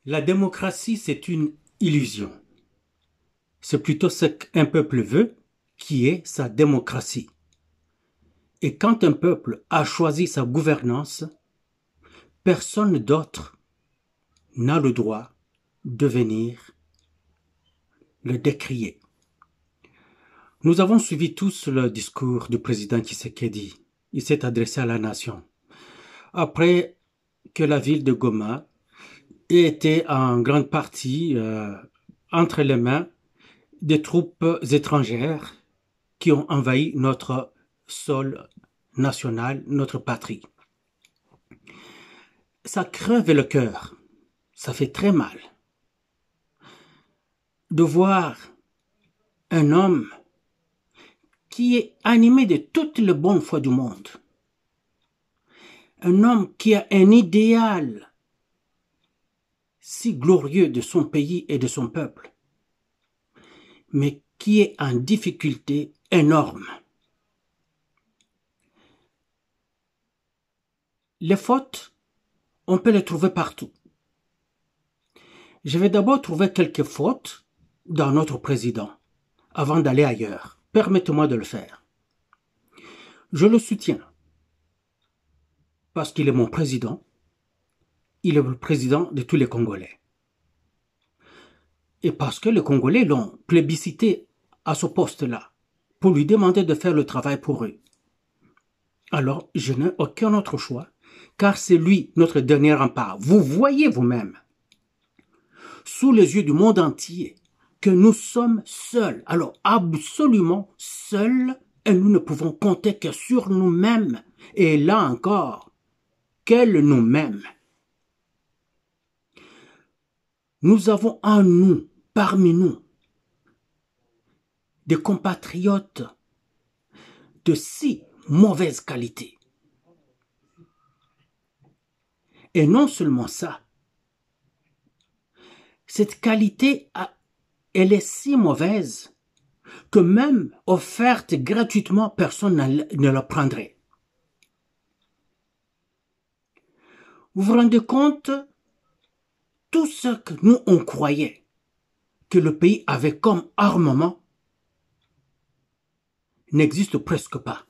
La démocratie, c'est une illusion. C'est plutôt ce qu'un peuple veut, qui est sa démocratie. Et quand un peuple a choisi sa gouvernance, personne d'autre n'a le droit de venir le décrier. Nous avons suivi tous le discours du président Tshisekedi. Il s'est adressé à la nation. Après que la ville de Goma ait été en grande partie entre les mains des troupes étrangères qui ont envahi notre sol national, notre patrie. Ça crève le cœur, ça fait très mal de voir un homme qui est animé de toute la bonne foi du monde, un homme qui a un idéal si glorieux de son pays et de son peuple, mais qui est en difficulté énorme. Les fautes, on peut les trouver partout. Je vais d'abord trouver quelques fautes dans notre président, avant d'aller ailleurs. Permettez-moi de le faire. Je le soutiens, parce qu'il est mon président. Il est le président de tous les Congolais. Et parce que les Congolais l'ont plébiscité à ce poste-là, pour lui demander de faire le travail pour eux. Alors, je n'ai aucun autre choix, car c'est lui notre dernier rempart. Vous voyez vous-même, sous les yeux du monde entier, que nous sommes seuls, alors absolument seuls, et nous ne pouvons compter que sur nous-mêmes. Et là encore, quels nous-mêmes? Nous avons en nous, parmi nous, des compatriotes de si mauvaise qualité. Et non seulement ça, cette qualité, elle est si mauvaise que même offerte gratuitement, personne ne la prendrait. Vous vous rendez compte? Tout ce que nous, on croyait que le pays avait comme armement n'existe presque pas.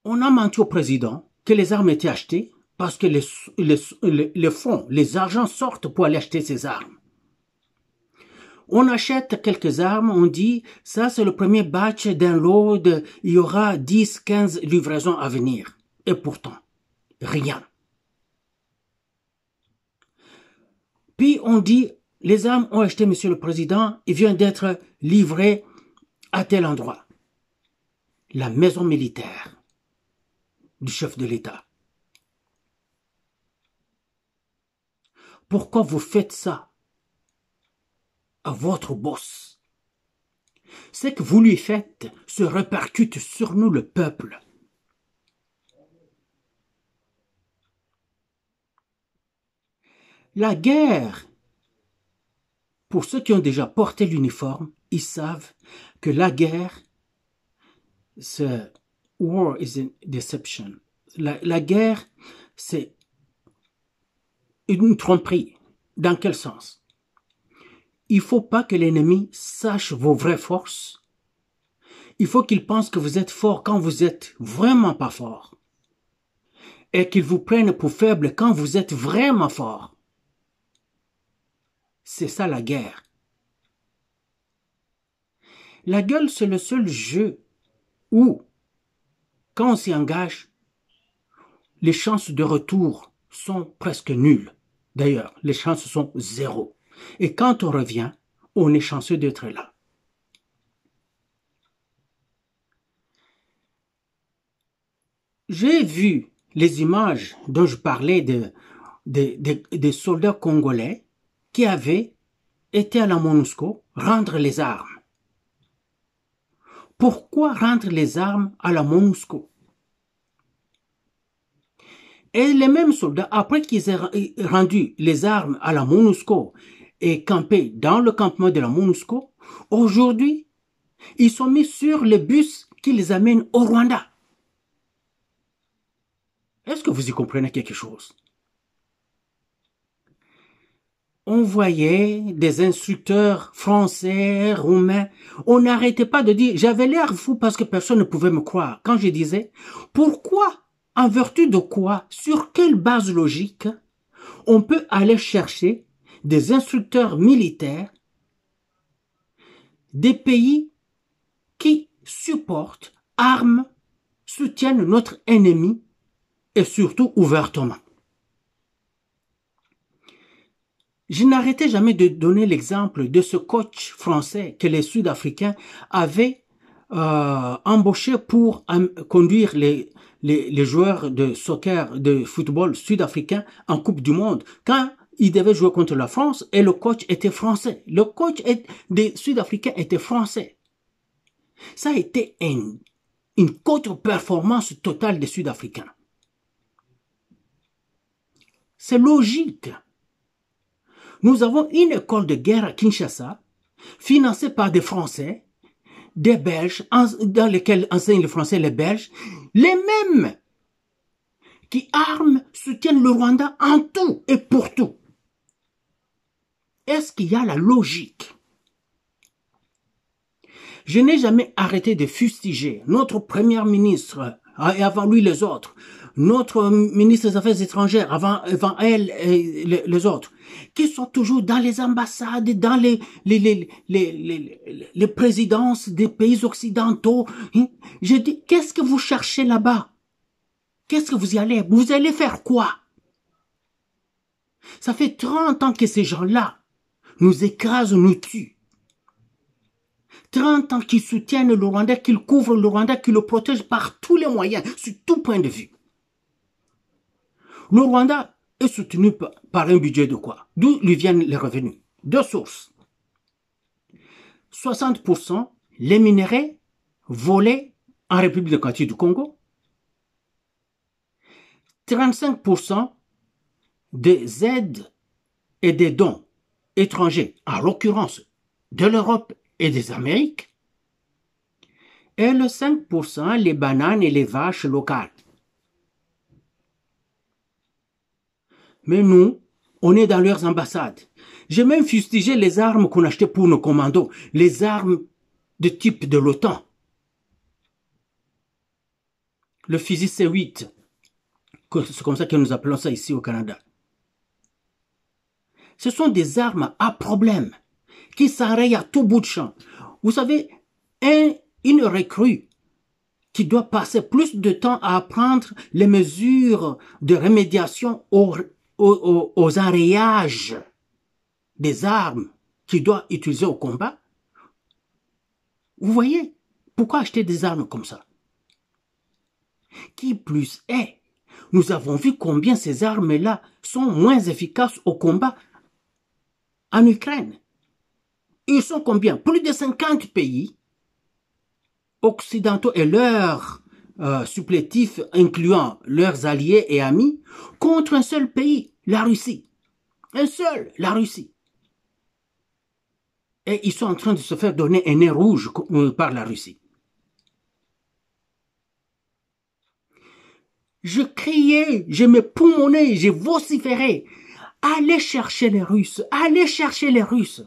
On a menti au président que les armes étaient achetées parce que les fonds, les argents sortent pour aller acheter ces armes. On achète quelques armes, on dit, ça c'est le premier batch d'un lot, il y aura 10, 15 livraisons à venir. Et pourtant, rien. Puis on dit, les armes ont acheté, monsieur le président, il vient d'être livré à tel endroit. La maison militaire du chef de l'État. Pourquoi vous faites ça à votre boss? Ce que vous lui faites se répercute sur nous, le peuple. La guerre, pour ceux qui ont déjà porté l'uniforme, ils savent que la guerre, c'est war is a deception. La guerre, c'est une tromperie. Dans quel sens? Il ne faut pas que l'ennemi sache vos vraies forces. Il faut qu'il pense que vous êtes fort quand vous êtes vraiment pas fort. Et qu'il vous prenne pour faible quand vous êtes vraiment fort. C'est ça la guerre. La gueule, c'est le seul jeu où, quand on s'y engage, les chances de retour sont presque nulles. D'ailleurs, les chances sont zéro. Et quand on revient, on est chanceux d'être là. J'ai vu les images dont je parlais des soldats congolais qui avaient été à la MONUSCO rendre les armes. Pourquoi rendre les armes à la MONUSCO? Et les mêmes soldats, après qu'ils aient rendu les armes à la MONUSCO et campé dans le campement de la MONUSCO, aujourd'hui, ils sont mis sur les bus qui les amènent au Rwanda. Est-ce que vous y comprenez quelque chose? on voyait des instructeurs français, roumains. On n'arrêtait pas de dire, j'avais l'air fou parce que personne ne pouvait me croire. Quand je disais, pourquoi, en vertu de quoi, sur quelle base logique, on peut aller chercher des instructeurs militaires des pays qui supportent, arment, soutiennent notre ennemi et surtout ouvertement. Je n'arrêtais jamais de donner l'exemple de ce coach français que les Sud-Africains avaient embauché pour conduire les joueurs de soccer, de football sud-africains en Coupe du Monde. Quand ils devaient jouer contre la France et le coach était français. Le coach des Sud-Africains était français. Ça a été une contre-performance totale des Sud-Africains. C'est logique. Nous avons une école de guerre à Kinshasa, financée par des Français, des Belges, dans lesquels enseignent les Français et les Belges, les mêmes qui arment, soutiennent le Rwanda en tout et pour tout. Est-ce qu'il y a la logique? Je n'ai jamais arrêté de fustiger notre premier ministre, et avant lui les autres, notre ministre des Affaires étrangères, avant elle et les autres, qui sont toujours dans les ambassades, dans les présidences des pays occidentaux. Je dis, qu'est-ce que vous cherchez là-bas? Qu'est-ce que vous y allez? Vous allez faire quoi? Ça fait 30 ans que ces gens-là nous écrasent, nous tuent. 30 ans qu'ils soutiennent le Rwanda, qu'ils couvrent le Rwanda, qu'ils le protègent par tous les moyens, sur tout point de vue. Le Rwanda est soutenu par un budget de quoi? D'où lui viennent les revenus? Deux sources. 60% les minerais volés en République démocratique du Congo. 35% des aides et des dons étrangers, en l'occurrence de l'Europe et des Amériques. Et le 5%, les bananes et les vaches locales. Mais nous, on est dans leurs ambassades. J'ai même fustigé les armes qu'on achetait pour nos commandos, les armes de type de l'OTAN. Le fusil C8, c'est comme ça que nous appelons ça ici au Canada. Ce sont des armes à problème qui s'enrayent à tout bout de champ. Vous savez, une recrue qui doit passer plus de temps à apprendre les mesures de remédiation aux enrayages des armes qu'il doit utiliser au combat. Vous voyez, pourquoi acheter des armes comme ça? Qui plus est, nous avons vu combien ces armes-là sont moins efficaces au combat en Ukraine. Ils sont combien? Plus de 50 pays occidentaux et leurs supplétifs, incluant leurs alliés et amis, contre un seul pays, la Russie. Un seul, la Russie. Et ils sont en train de se faire donner un nez rouge par la Russie. Je criais, je me poumonnais, je vociférais. Allez chercher les Russes, allez chercher les Russes.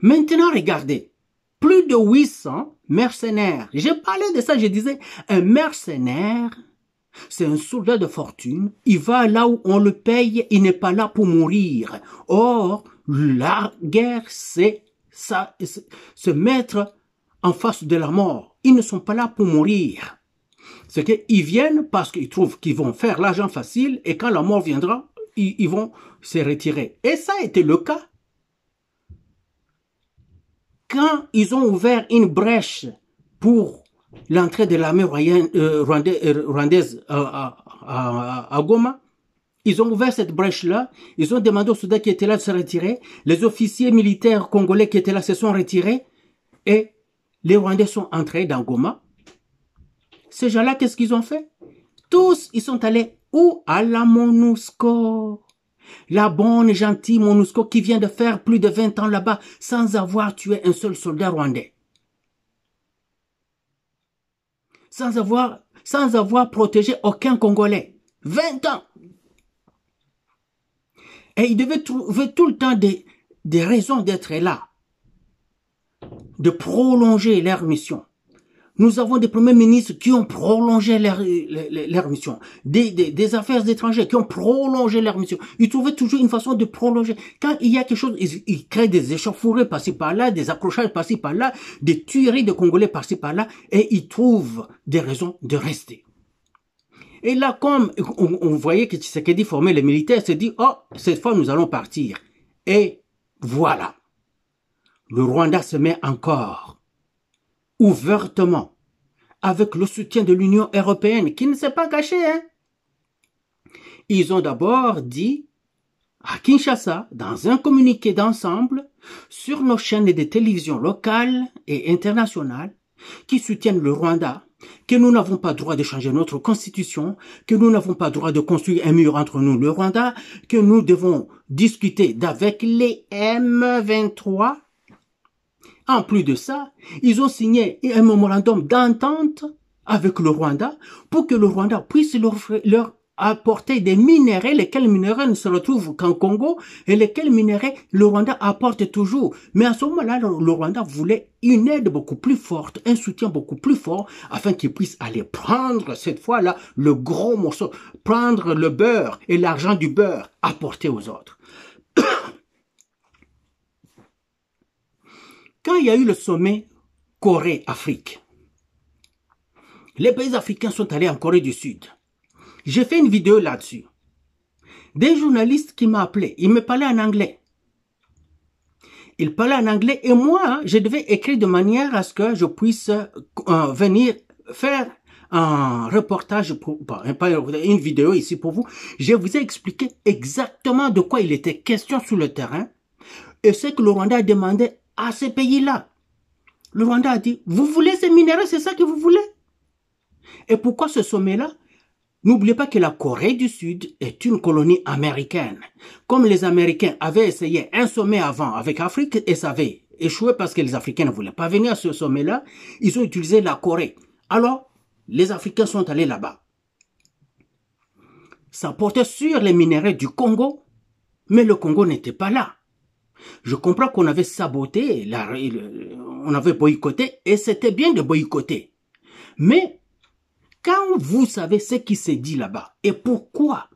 Maintenant, regardez, plus de 800 mercenaires. J'ai parlé de ça, je disais, un mercenaire, c'est un soldat de fortune. Il va là où on le paye, il n'est pas là pour mourir. Or, la guerre, c'est ça, se mettre en face de la mort. Ils ne sont pas là pour mourir. C'est qu'ils viennent parce qu'ils trouvent qu'ils vont faire l'argent facile et quand la mort viendra, ils vont se retirer. Et ça a été le cas. Quand ils ont ouvert une brèche pour l'entrée de l'armée rwandaise à Goma, ils ont ouvert cette brèche-là, ils ont demandé aux soldats qui étaient là de se retirer, les officiers militaires congolais qui étaient là se sont retirés, et les Rwandais sont entrés dans Goma. Ces gens-là, qu'est-ce qu'ils ont fait? Tous, ils sont allés où? À la MONUSCO. La bonne, gentille MONUSCO qui vient de faire plus de 20 ans là-bas sans avoir tué un seul soldat rwandais. Sans avoir protégé aucun Congolais. 20 ans. Et ils devaient trouver tout le temps des raisons d'être là, de prolonger leur mission. Nous avons des premiers ministres qui ont prolongé leur mission, des affaires étrangères qui ont prolongé leur mission. Ils trouvaient toujours une façon de prolonger. Quand il y a quelque chose, ils créent des échauffourées par-ci par-là, des accrochages par-ci par-là, des tueries de Congolais par-ci par-là, et ils trouvent des raisons de rester. Et là, comme on voyait que Tshisekedi formait les militaires, s'est dit, oh, cette fois nous allons partir. Et voilà. Le Rwanda se met encore ouvertement, avec le soutien de l'Union européenne, qui ne s'est pas caché, hein. Ils ont d'abord dit, à Kinshasa, dans un communiqué d'ensemble, sur nos chaînes de télévision locales et internationales, qui soutiennent le Rwanda, que nous n'avons pas droit de changer notre constitution, que nous n'avons pas droit de construire un mur entre nous, le Rwanda, que nous devons discuter d'avec les M23. En plus de ça, ils ont signé un mémorandum d'entente avec le Rwanda pour que le Rwanda puisse leur apporter des minéraux, lesquels minéraux ne se retrouvent qu'en Congo et lesquels minéraux le Rwanda apporte toujours. Mais à ce moment-là, le Rwanda voulait une aide beaucoup plus forte, un soutien beaucoup plus fort afin qu'il puisse aller prendre cette fois-là le gros morceau, prendre le beurre et l'argent du beurre, apporter aux autres. Quand il y a eu le sommet Corée-Afrique, les pays africains sont allés en Corée du Sud. J'ai fait une vidéo là-dessus. Des journalistes qui m'ont appelé, ils me parlaient en anglais. Ils parlaient en anglais et moi, je devais écrire de manière à ce que je puisse venir faire un reportage, une vidéo ici pour vous. Je vous ai expliqué exactement de quoi il était question sur le terrain et ce que le Rwanda demandait à ces pays-là. Le Rwanda a dit, vous voulez ces minéraux, c'est ça que vous voulez? Et pourquoi ce sommet-là? N'oubliez pas que la Corée du Sud est une colonie américaine. Comme les Américains avaient essayé un sommet avant avec l'Afrique et ça avait échoué parce que les Africains ne voulaient pas venir à ce sommet-là, ils ont utilisé la Corée. Alors, les Africains sont allés là-bas. Ça portait sur les minéraux du Congo, mais le Congo n'était pas là. Je comprends qu'on avait saboté, on avait boycotté, et c'était bien de boycotter. Mais, quand vous savez ce qui s'est dit là-bas, et pourquoi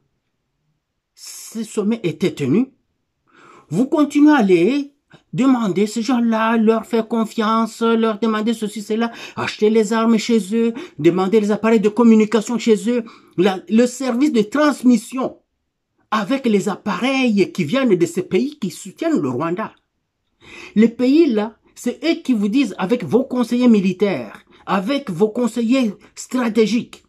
ce sommet était tenu, vous continuez à aller demander ces gens-là, leur faire confiance, leur demander ceci, cela, acheter les armes chez eux, demander les appareils de communication chez eux, le service de transmission, avec les appareils qui viennent de ces pays qui soutiennent le Rwanda. Les pays-là, c'est eux qui vous disent, avec vos conseillers militaires, avec vos conseillers stratégiques,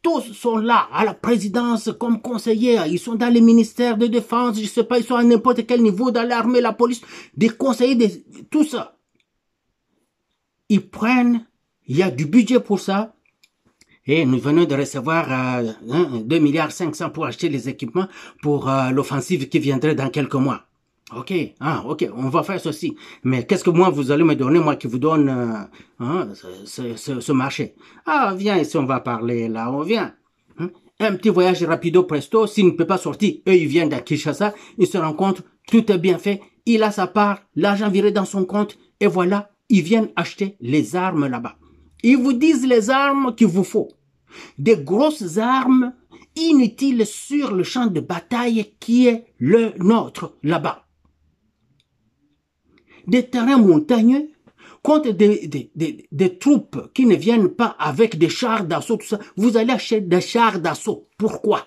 tous sont là, à la présidence, comme conseillers, ils sont dans les ministères de défense, je sais pas, ils sont à n'importe quel niveau, dans l'armée, la police, des conseillers, tout ça. Ils prennent, il y a du budget pour ça, et nous venons de recevoir 2,5 milliards pour acheter les équipements pour l'offensive qui viendrait dans quelques mois. Ok, on va faire ceci. Mais qu'est-ce que moi vous allez me donner, moi qui vous donne ce marché? Ah, viens ici, on va parler là, on vient. Un petit voyage rapido presto, s'il ne peut pas sortir, eux ils viennent à Kinshasa, ils se rencontrent, tout est bien fait, il a sa part, l'argent viré dans son compte, et voilà, ils viennent acheter les armes là-bas. Ils vous disent les armes qu'il vous faut. Des grosses armes inutiles sur le champ de bataille qui est le nôtre là-bas. Des terrains montagneux contre des troupes qui ne viennent pas avec des chars d'assaut, tout ça. Vous allez acheter des chars d'assaut. Pourquoi?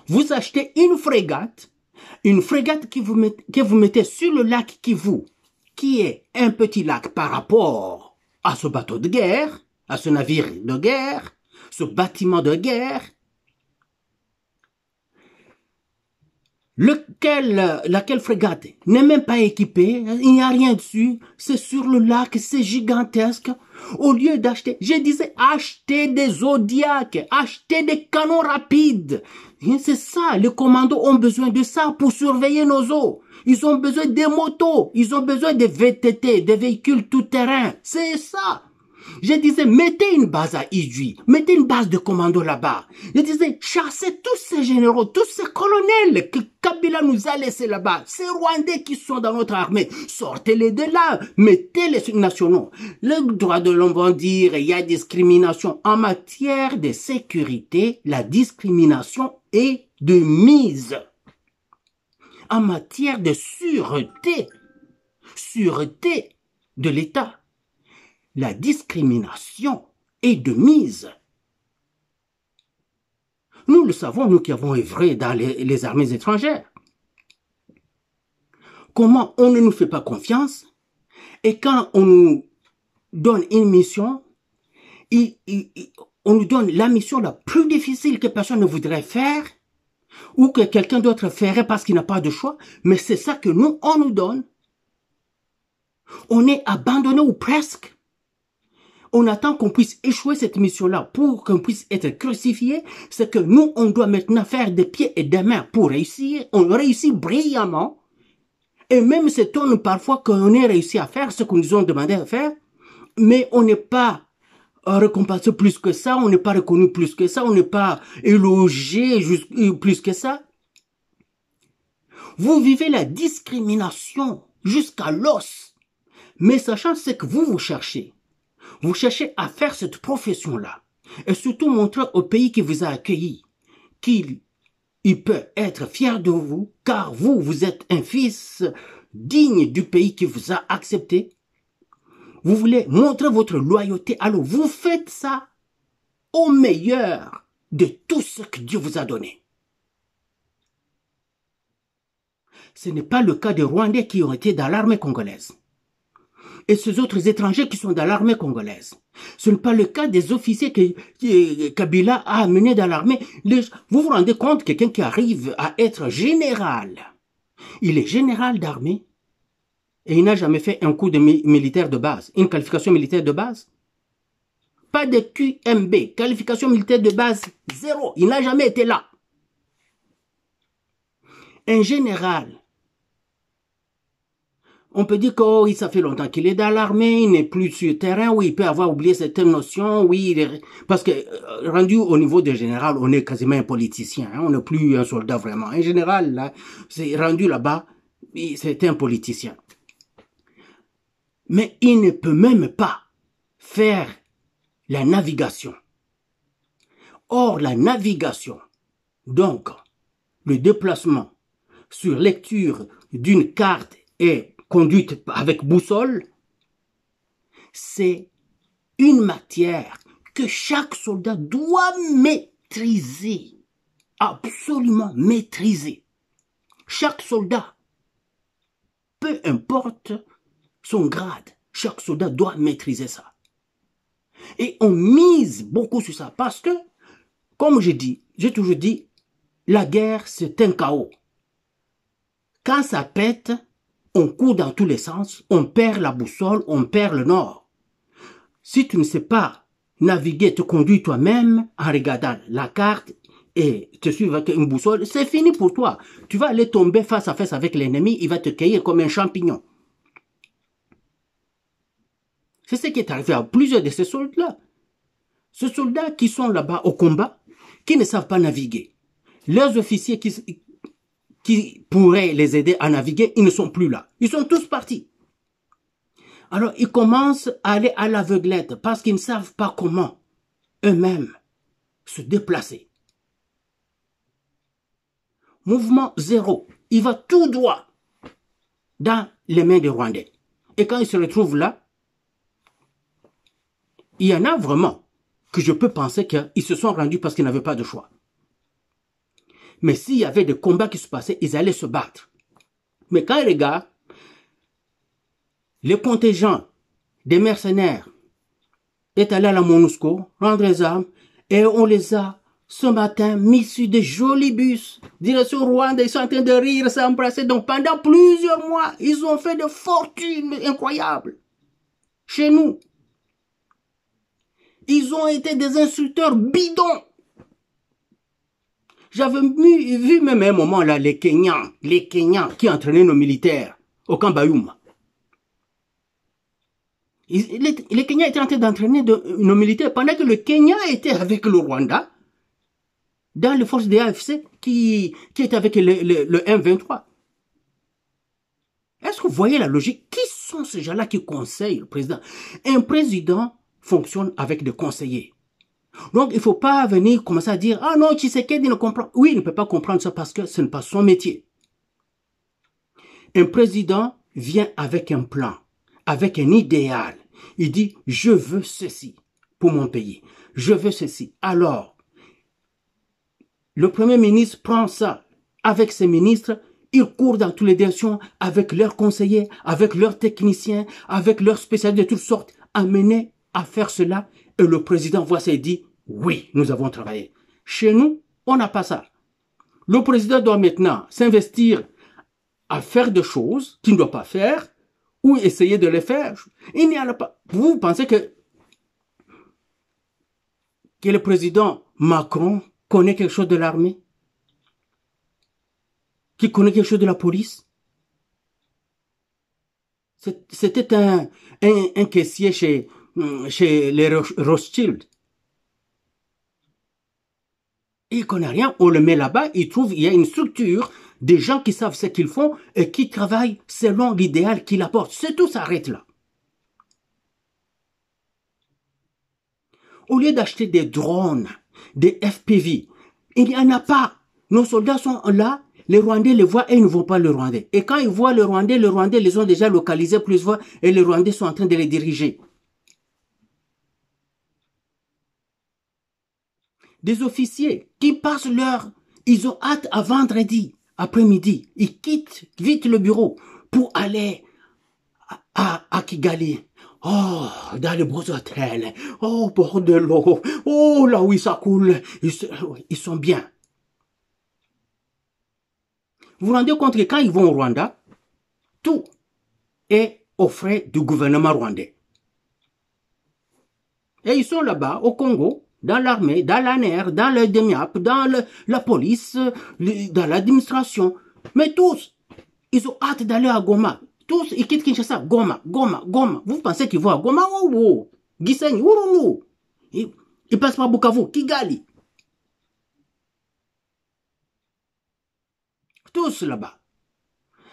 Vous achetez une frégate que vous mettez sur le lac Kivu, qui est un petit lac par rapport à ce bateau de guerre, à ce navire de guerre, ce bâtiment de guerre, laquelle frégate n'est même pas équipée, il n'y a rien dessus, c'est sur le lac, c'est gigantesque. Au lieu d'acheter, je disais, achetez des Zodiacs, achetez des canons rapides. C'est ça, les commandos ont besoin de ça pour surveiller nos eaux. Ils ont besoin des motos, ils ont besoin des VTT, des véhicules tout-terrain, c'est ça. Je disais, mettez une base à Idjwi, mettez une base de commando là-bas. Je disais, chassez tous ces généraux, tous ces colonels que Kabila nous a laissés là-bas, ces Rwandais qui sont dans notre armée, sortez-les de là, mettez les nationaux. Le droit de l'homme va dire, il y a discrimination. En matière de sécurité, la discrimination est de mise. En matière de sûreté de l'État, la discrimination est de mise. Nous le savons, nous qui avons œuvré dans les armées étrangères. Comment on ne nous fait pas confiance et quand on nous donne une mission, on nous donne la mission la plus difficile que personne ne voudrait faire ou que quelqu'un d'autre ferait parce qu'il n'a pas de choix, mais c'est ça que nous, on nous donne. On est abandonné ou presque. On attend qu'on puisse échouer cette mission-là pour qu'on puisse être crucifié. C'est que nous, on doit maintenant faire des pieds et des mains pour réussir. On réussit brillamment. Et même s'étonne parfois qu'on ait réussi à faire ce qu'on nous a demandé à faire. Mais on n'est pas récompensé plus que ça. On n'est pas reconnu plus que ça. On n'est pas élogé plus que ça. Vous vivez la discrimination jusqu'à l'os. Mais sachant ce que vous cherchez. Vous cherchez à faire cette profession-là et surtout montrer au pays qui vous a accueilli qu'il peut être fier de vous car vous êtes un fils digne du pays qui vous a accepté. Vous voulez montrer votre loyauté, alors vous faites ça au meilleur de tout ce que Dieu vous a donné. Ce n'est pas le cas des Rwandais qui ont été dans l'armée congolaise. Et ces autres étrangers qui sont dans l'armée congolaise. Ce n'est pas le cas des officiers que Kabila a amenés dans l'armée. Vous vous rendez compte, quelqu'un qui arrive à être général, il est général d'armée et il n'a jamais fait un coup de militaire de base, une qualification militaire de base. Pas de QMB, qualification militaire de base, zéro. Il n'a jamais été là. Un général, on peut dire que ça fait longtemps qu'il est dans l'armée, il n'est plus sur le terrain, oui, il peut avoir oublié certaines notions, oui, parce que rendu au niveau de général, on est quasiment un politicien, hein, on n'est plus un soldat vraiment. Un général, là, c'est rendu là-bas, c'est un politicien. Mais il ne peut même pas faire la navigation. Or, la navigation, donc, le déplacement sur lecture d'une carte et conduite avec boussole, c'est une matière que chaque soldat doit maîtriser, absolument maîtriser. Chaque soldat, peu importe son grade, chaque soldat doit maîtriser ça. Et on mise beaucoup sur ça parce que, comme j'ai toujours dit, la guerre c'est un chaos. Quand ça pète, on court dans tous les sens, on perd la boussole, on perd le nord. Si tu ne sais pas naviguer, te conduire toi-même en regardant la carte et te suivre avec une boussole, c'est fini pour toi. Tu vas aller tomber face à face avec l'ennemi, il va te cueillir comme un champignon. C'est ce qui est arrivé à plusieurs de ces soldats. Ces soldats qui sont là-bas au combat, qui ne savent pas naviguer. Leurs officiers qui pourraient les aider à naviguer, ils ne sont plus là. Ils sont tous partis. Alors, ils commencent à aller à l'aveuglette parce qu'ils ne savent pas comment eux-mêmes se déplacer. Mouvement zéro. Il va tout droit dans les mains des Rwandais. Et quand ils se retrouvent là, il y en a vraiment que je peux penser qu'ils se sont rendus parce qu'ils n'avaient pas de choix. Mais s'il y avait des combats qui se passaient, ils allaient se battre. Mais quand les gars, les contingents des mercenaires est allé à la MONUSCO, rendre les armes, et on les a, ce matin, mis sur des jolis bus, direction Rwanda, ils sont en train de rire, s'embrasser. Donc pendant plusieurs mois, ils ont fait des fortunes incroyables. Chez nous. Ils ont été des instructeurs bidons. J'avais vu même à un moment là les Kenyans qui entraînaient nos militaires au camp Bayuma. Les Kenyans étaient en train d'entraîner nos militaires pendant que le Kenya était avec le Rwanda dans les forces des AFC qui étaient avec le M23. Est-ce que vous voyez la logique? Qui sont ces gens-là qui conseillent le président? Un président fonctionne avec des conseillers. Donc, il ne faut pas venir commencer à dire « Ah non, Tshisekedi ne comprend. » Oui, il ne peut pas comprendre ça parce que ce n'est pas son métier. Un président vient avec un plan, avec un idéal. Il dit « Je veux ceci pour mon pays. Je veux ceci. » Alors, le Premier ministre prend ça avec ses ministres. Ils courent dans toutes les directions avec leurs conseillers, avec leurs techniciens, avec leurs spécialistes de toutes sortes, amenés à faire cela. Et le président voit ça et dit « Oui, nous avons travaillé. » Chez nous, on n'a pas ça. Le président doit maintenant s'investir à faire des choses qu'il ne doit pas faire ou essayer de les faire. Il n'y en a pas. Vous pensez que le président Macron connaît quelque chose de l'armée? Qui connaît quelque chose de la police? C'était un caissier chez les Rothschild. Il connaît rien, on le met là-bas, il y a une structure, des gens qui savent ce qu'ils font et qui travaillent selon l'idéal qu'il apporte. C'est tout, s'arrête là. Au lieu d'acheter des drones, des FPV, il n'y en a pas. Nos soldats sont là, les Rwandais les voient et ils ne voient pas le Rwandais. Et quand ils voient le Rwandais les ont déjà localisés plusieurs fois et les Rwandais sont en train de les diriger. Des officiers qui passent ils ont hâte à vendredi après-midi. Ils quittent vite le bureau pour aller à Kigali. Oh, dans les beaux hôtels. Oh, au bord de l'eau. Oh, là où ça coule. Ils sont bien. Vous vous rendez compte que quand ils vont au Rwanda, tout est aux frais du gouvernement rwandais. Et ils sont là-bas, au Congo, dans l'armée, dans l'ANR, dans le DEMIAP, dans la police, dans l'administration. Mais tous, ils ont hâte d'aller à Goma. Tous, ils quittent Kinshasa. Goma. Vous pensez qu'ils vont à Goma? Oh. Gisenyi, Urulu. Ils passent par Bukavu, Kigali. Tous là-bas.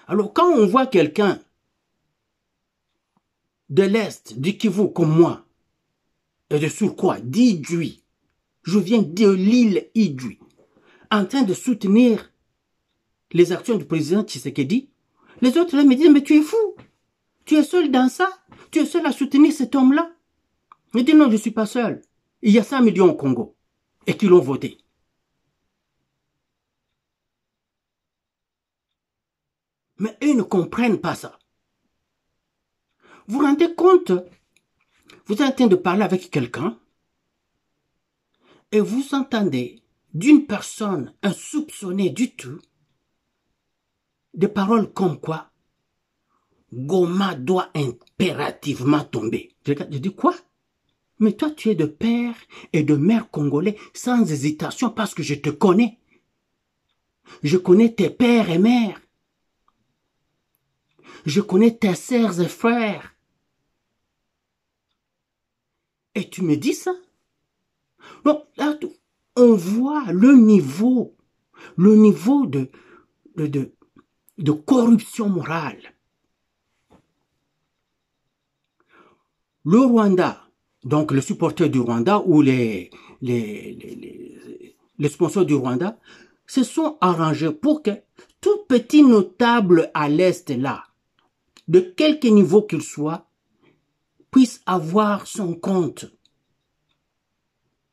Alors, quand on voit quelqu'un de l'Est, du Kivu, comme moi, et de surcroît, d'Idjui, je viens de l'île Idjui, en train de soutenir les actions du président Tshisekedi, les autres là me disent, mais tu es fou, tu es seul dans ça, tu es seul à soutenir cet homme-là. Je dis non, je ne suis pas seul. Il y a 5 millions au Congo et qui l'ont voté. Mais eux ne comprennent pas ça. Vous vous rendez compte? Vous êtes en train de parler avec quelqu'un et vous entendez d'une personne insoupçonnée du tout des paroles comme quoi Goma doit impérativement tomber. Je dis quoi? Mais toi, tu es de père et de mère congolais sans hésitation parce que je te connais. Je connais tes pères et mères. Je connais tes sœurs et frères. Et tu me dis ça? Donc, là, on voit le niveau de corruption morale. Le Rwanda, donc le supporter du Rwanda ou les sponsors du Rwanda, se sont arrangés pour que tout petit notable à l'Est là, de quelque niveau qu'il soit, puisse avoir son compte.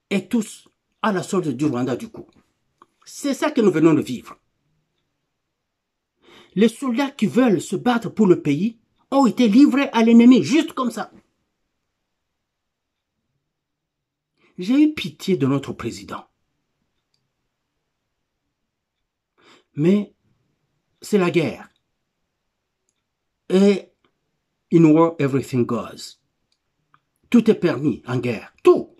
Et tous à la solde du Rwanda du coup. C'est ça que nous venons de vivre. Les soldats qui veulent se battre pour le pays ont été livrés à l'ennemi, juste comme ça. J'ai eu pitié de notre président. Mais c'est la guerre. Et in war, everything goes. Tout est permis en guerre. Tout.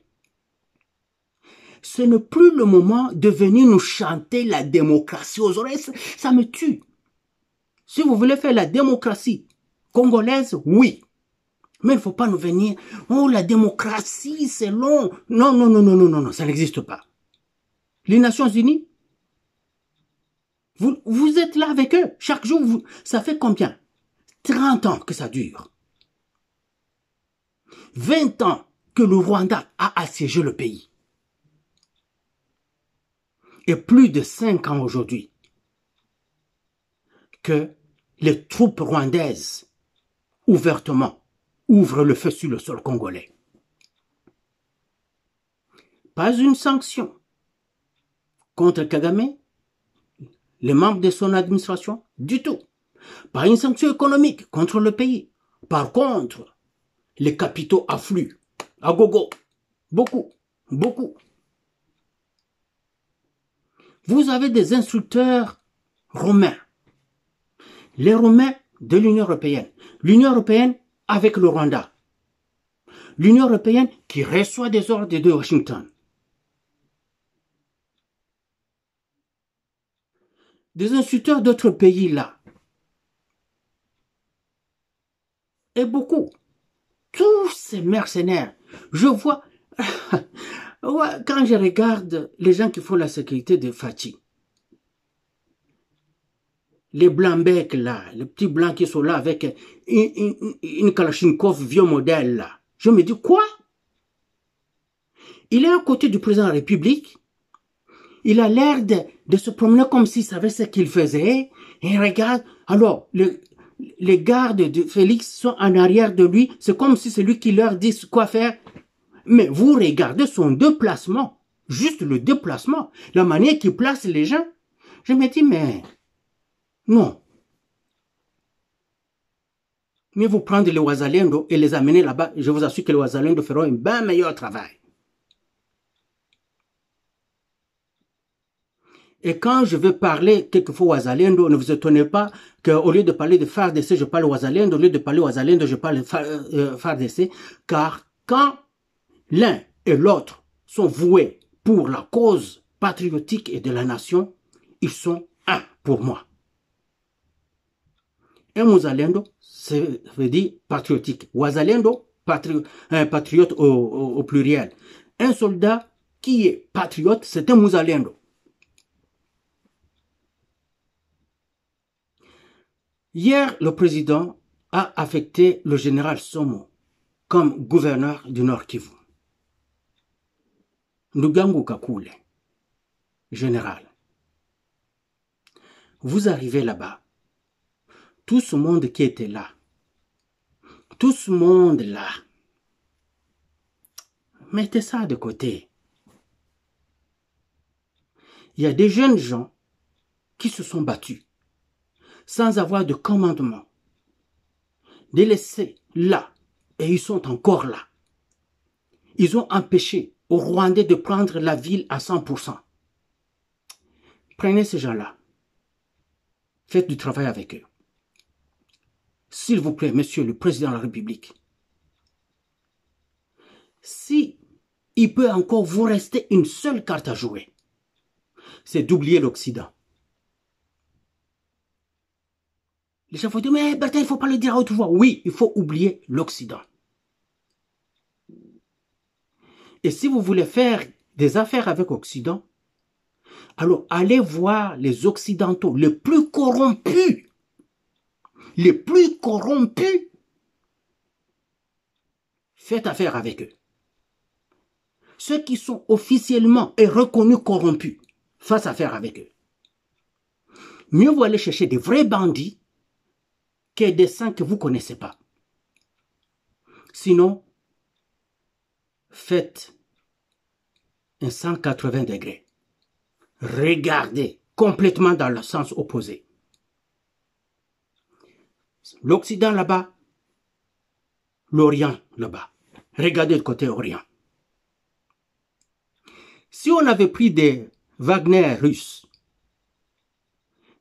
Ce n'est plus le moment de venir nous chanter la démocratie aux oreilles. Ça me tue. Si vous voulez faire la démocratie congolaise, oui. Mais il ne faut pas nous venir, oh la démocratie c'est long. Non, non, non, non, non, non, non, ça n'existe pas. Les Nations Unies, vous êtes là avec eux. Chaque jour, ça fait combien? 30 ans que ça dure. 20 ans que le Rwanda a assiégé le pays. Et plus de 5 ans aujourd'hui que les troupes rwandaises, ouvertement, ouvrent le feu sur le sol congolais. Pas une sanction contre Kagame, les membres de son administration, du tout. Pas une sanction économique contre le pays. Par contre, les capitaux affluent à gogo. Beaucoup, beaucoup. Vous avez des instructeurs romains. Les Romains de l'Union européenne. L'Union européenne avec le Rwanda. L'Union européenne qui reçoit des ordres de Washington. Des instructeurs d'autres pays là. Et beaucoup. Tous ces mercenaires. Je vois, quand je regarde les gens qui font la sécurité de Fachi, les blancs-becs là, les petits blancs qui sont là avec une Kalachnikov vieux modèle là, je me dis quoi? Il est à côté du président de la République, il a l'air de se promener comme s'il savait ce qu'il faisait, et regarde, alors, les gardes de Félix sont en arrière de lui, c'est comme si c'est lui qui leur dit quoi faire. Mais vous regardez son déplacement, juste le déplacement, la manière qu'il place les gens. Je me dis, mais non. Mais vous prendre les Wazalendo et les amener là-bas, je vous assure que les Wazalendo feront un bien meilleur travail. Et quand je veux parler quelquefois Wazalendo, ne vous étonnez pas qu'au lieu de parler de FARDC, je parle Wazalendo, au lieu de parler Wazalendo, je parle FARDC, car quand l'un et l'autre sont voués pour la cause patriotique et de la nation, ils sont un pour moi. Un Wazalendo, ça veut dire patriotique. Wazalendo, patriote au pluriel. Un soldat qui est patriote, c'est un Wazalendo. Hier, le président a affecté le général Somo comme gouverneur du Nord Kivu. Ndugangu Kakule, général. Vous arrivez là-bas, tout ce monde qui était là, tout ce monde là, mettez ça de côté. Il y a des jeunes gens qui se sont battus sans avoir de commandement, de laisser là, et ils sont encore là. Ils ont empêché aux Rwandais de prendre la ville à 100%. Prenez ces gens-là, faites du travail avec eux. S'il vous plaît, monsieur le président de la République, si il peut encore vous rester une seule carte à jouer, c'est d'oublier l'Occident. Les gens vont dire, mais Bertin, il ne faut pas le dire à haute voix. Oui, il faut oublier l'Occident. Et si vous voulez faire des affaires avec l'Occident, alors allez voir les Occidentaux les plus corrompus. Les plus corrompus. Faites affaire avec eux. Ceux qui sont officiellement et reconnus corrompus, faites affaire avec eux. Mieux vaut aller chercher des vrais bandits que des saints que vous ne connaissez pas. Sinon, faites un 180 degrés. Regardez complètement dans le sens opposé. L'Occident là-bas, l'Orient là-bas. Regardez le côté Orient. Si on avait pris des Wagner russes,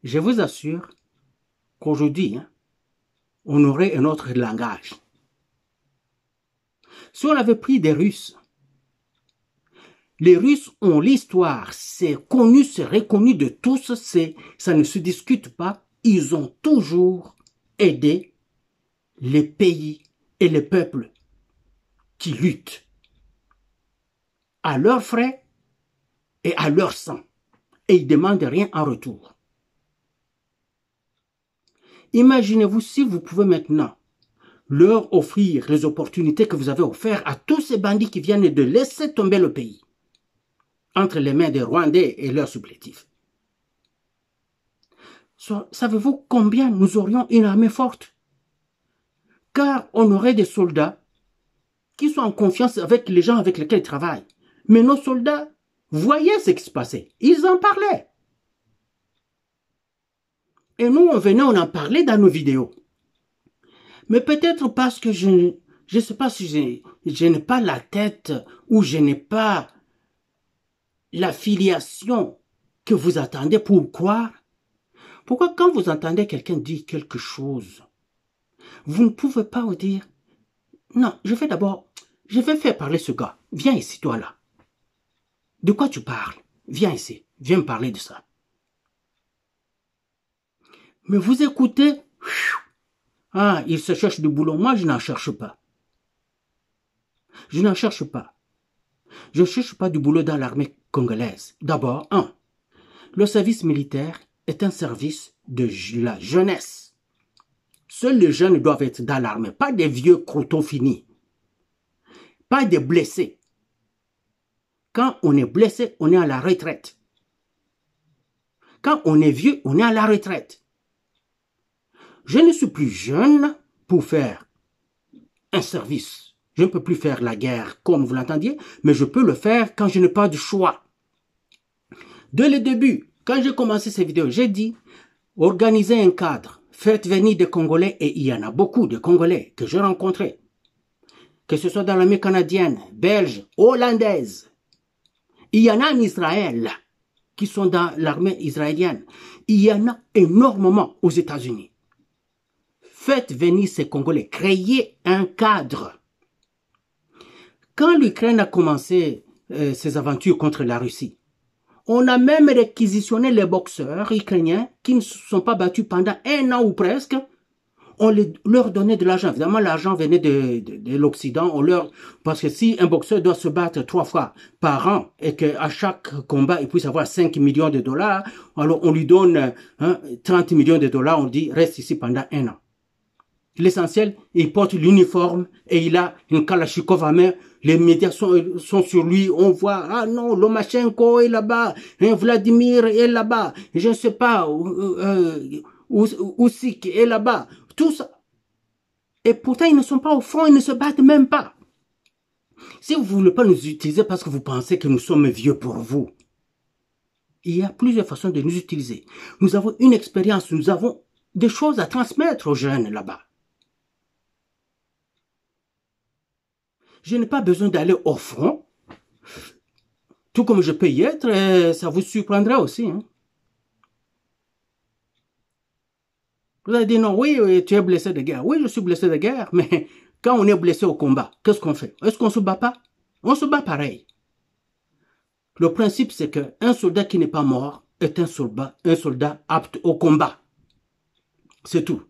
je vous assure qu'aujourd'hui, on aurait un autre langage. Si on avait pris des Russes, les Russes ont l'histoire, c'est connu, c'est reconnu de tous, ça ne se discute pas. Ils ont toujours aidé les pays et les peuples qui luttent à leurs frais et à leur sang. Et ils ne demandent rien en retour. Imaginez-vous si vous pouvez maintenant leur offrir les opportunités que vous avez offertes à tous ces bandits qui viennent de laisser tomber le pays entre les mains des Rwandais et leurs supplétifs. Savez-vous combien nous aurions une armée forte? Car on aurait des soldats qui sont en confiance avec les gens avec lesquels ils travaillent. Mais nos soldats voyaient ce qui se passait. Ils en parlaient. Et nous, on venait, on en parlait dans nos vidéos. Mais peut-être parce que je ne sais pas si je n'ai pas la tête ou je n'ai pas la filiation que vous attendez pour croire. Pourquoi quand vous entendez quelqu'un dire quelque chose, vous ne pouvez pas vous dire, non, je vais faire parler ce gars. Viens ici, toi là. De quoi tu parles? Viens ici, viens me parler de ça. Mais vous écoutez, ah, il se cherche du boulot. Moi, je n'en cherche pas. Je n'en cherche pas. Je ne cherche pas du boulot dans l'armée congolaise. D'abord, le service militaire est un service de la jeunesse. Seuls les jeunes doivent être dans l'armée, pas des vieux croûtons finis, pas des blessés. Quand on est blessé, on est à la retraite. Quand on est vieux, on est à la retraite. Je ne suis plus jeune pour faire un service. Je ne peux plus faire la guerre comme vous l'entendiez, mais je peux le faire quand je n'ai pas de choix. Dès le début, quand j'ai commencé ces vidéos, j'ai dit, organisez un cadre, faites venir des Congolais, et il y en a beaucoup de Congolais que j'ai rencontrés, que ce soit dans l'armée canadienne, belge, hollandaise. Il y en a en Israël qui sont dans l'armée israélienne. Il y en a énormément aux États-Unis. Faites venir ces Congolais, créez un cadre. Quand l'Ukraine a commencé ses aventures contre la Russie, on a même réquisitionné les boxeurs ukrainiens qui ne se sont pas battus pendant 1 an ou presque. On leur donnait de l'argent. Évidemment, l'argent venait de l'Occident. Parce que si un boxeur doit se battre 3 fois par an et qu'à chaque combat, il puisse avoir 5 millions de dollars, alors on lui donne 30 millions de dollars, on dit reste ici pendant 1 an. L'essentiel, il porte l'uniforme et il a une Kalachnikov à main. Les médias sont sur lui. On voit, ah non, Lomachenko est là-bas, Vladimir est là-bas, je ne sais pas, Usyk est là-bas. Tout ça. Et pourtant, ils ne sont pas au front, ils ne se battent même pas. Si vous ne voulez pas nous utiliser parce que vous pensez que nous sommes vieux pour vous, il y a plusieurs façons de nous utiliser. Nous avons une expérience, nous avons des choses à transmettre aux jeunes là-bas. Je n'ai pas besoin d'aller au front. Tout comme je peux y être, ça vous surprendra aussi. Hein. Vous allez dire non, oui, tu es blessé de guerre. Oui, je suis blessé de guerre, mais quand on est blessé au combat, qu'est-ce qu'on fait? Est-ce qu'on se bat pas? On se bat pareil. Le principe, c'est qu'un soldat qui n'est pas mort est un soldat apte au combat. C'est tout.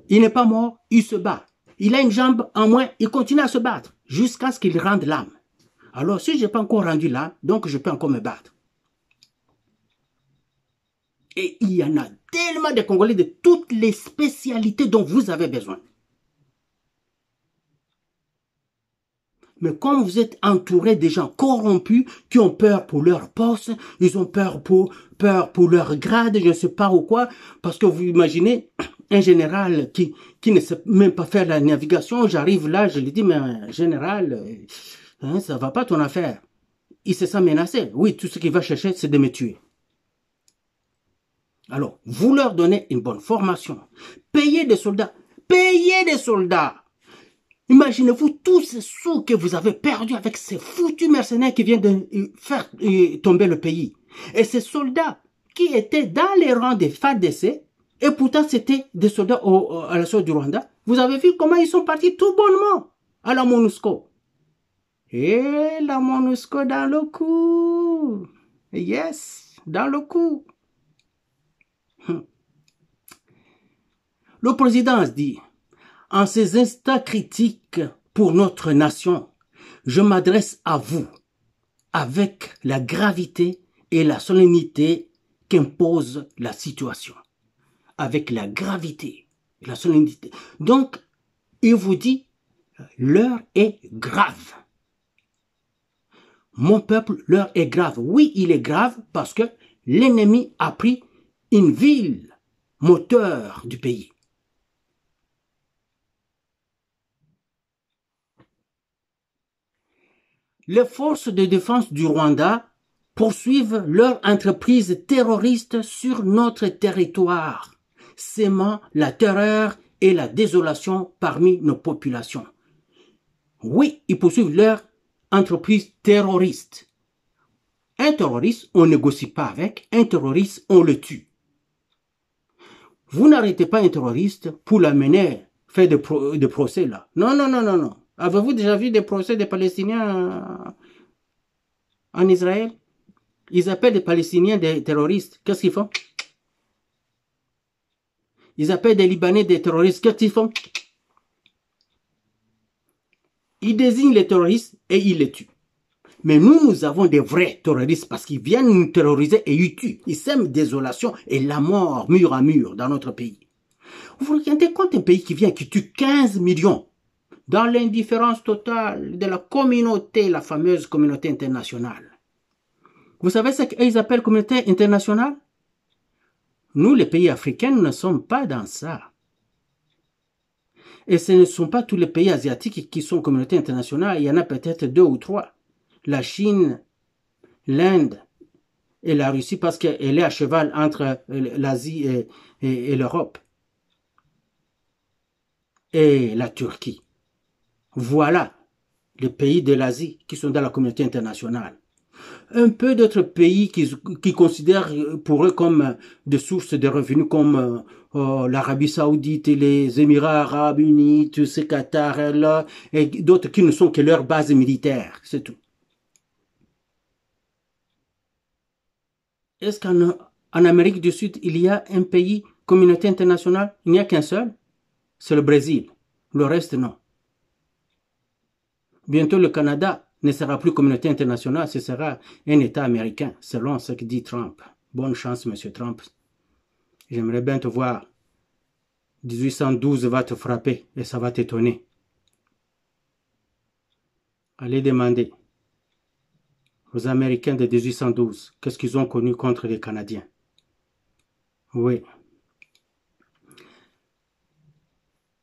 Il n'est pas mort, il se bat. Il a une jambe en moins, il continue à se battre jusqu'à ce qu'il rende l'âme. Alors, si je n'ai pas encore rendu l'âme, donc je peux encore me battre. Et il y en a tellement de Congolais de toutes les spécialités dont vous avez besoin. Mais comme vous êtes entouré de gens corrompus qui ont peur pour leur poste, ils ont peur pour leur grade, je ne sais pas ou quoi, parce que vous imaginez un général qui ne sait même pas faire la navigation, j'arrive là, je lui dis, mais général, ça va pas ton affaire. Il se sent menacé. Oui, tout ce qu'il va chercher, c'est de me tuer. Alors, vous leur donnez une bonne formation. Payez des soldats. Payez des soldats. Imaginez-vous tous ces sous que vous avez perdus avec ces foutus mercenaires qui viennent de faire tomber le pays. Et ces soldats qui étaient dans les rangs des FARDC, et pourtant c'était des soldats à l'assaut du Rwanda. Vous avez vu comment ils sont partis tout bonnement à la MONUSCO. Et la MONUSCO dans le coup. Yes, dans le coup. Le président se dit, En ces instants critiques pour notre nation, je m'adresse à vous avec la gravité et la solennité qu'impose la situation. Avec la gravité et la solennité. Donc, il vous dit, l'heure est grave. Mon peuple, l'heure est grave. Oui, il est grave parce que l'ennemi a pris une ville moteur du pays. Les forces de défense du Rwanda poursuivent leur entreprise terroriste sur notre territoire, sémant la terreur et la désolation parmi nos populations. Oui, ils poursuivent leur entreprise terroriste. Un terroriste, on ne négocie pas avec. Un terroriste, on le tue. Vous n'arrêtez pas un terroriste pour l'amener faire des procès là. Non, non, non, non, non. Avez-vous déjà vu des procès des Palestiniens en Israël? Ils appellent les Palestiniens des terroristes. Qu'est-ce qu'ils font? Ils appellent des Libanais des terroristes. Qu'est-ce qu'ils font? Ils désignent les terroristes et ils les tuent. Mais nous avons des vrais terroristes parce qu'ils viennent nous terroriser et ils tuent. Ils sèment désolation et la mort mur à mur dans notre pays. Vous vous rendez compte un pays qui vient, qui tue 15 millions dans l'indifférence totale de la communauté, la fameuse communauté internationale. Vous savez ce qu'ils appellent communauté internationale? Nous, les pays africains, nous ne sommes pas dans ça. Et ce ne sont pas tous les pays asiatiques qui sont communauté internationale. Il y en a peut-être 2 ou 3. La Chine, l'Inde et la Russie parce qu'elle est à cheval entre l'Asie et l'Europe. Et la Turquie. Voilà les pays de l'Asie qui sont dans la communauté internationale. Un peu d'autres pays qui considèrent pour eux comme des sources de revenus comme l'Arabie Saoudite et les Émirats Arabes Unis, tous ces Qatar là, et d'autres qui ne sont que leur base militaire, c'est tout. Est-ce qu'en Amérique du Sud, il y a un pays communauté internationale? Il n'y a qu'un seul, c'est le Brésil. Le reste, non. Bientôt, le Canada ne sera plus communauté internationale, ce sera un État américain, selon ce que dit Trump. Bonne chance, monsieur Trump. J'aimerais bien te voir. 1812 va te frapper et ça va t'étonner. Allez demander aux Américains de 1812 qu'est-ce qu'ils ont connu contre les Canadiens. Oui.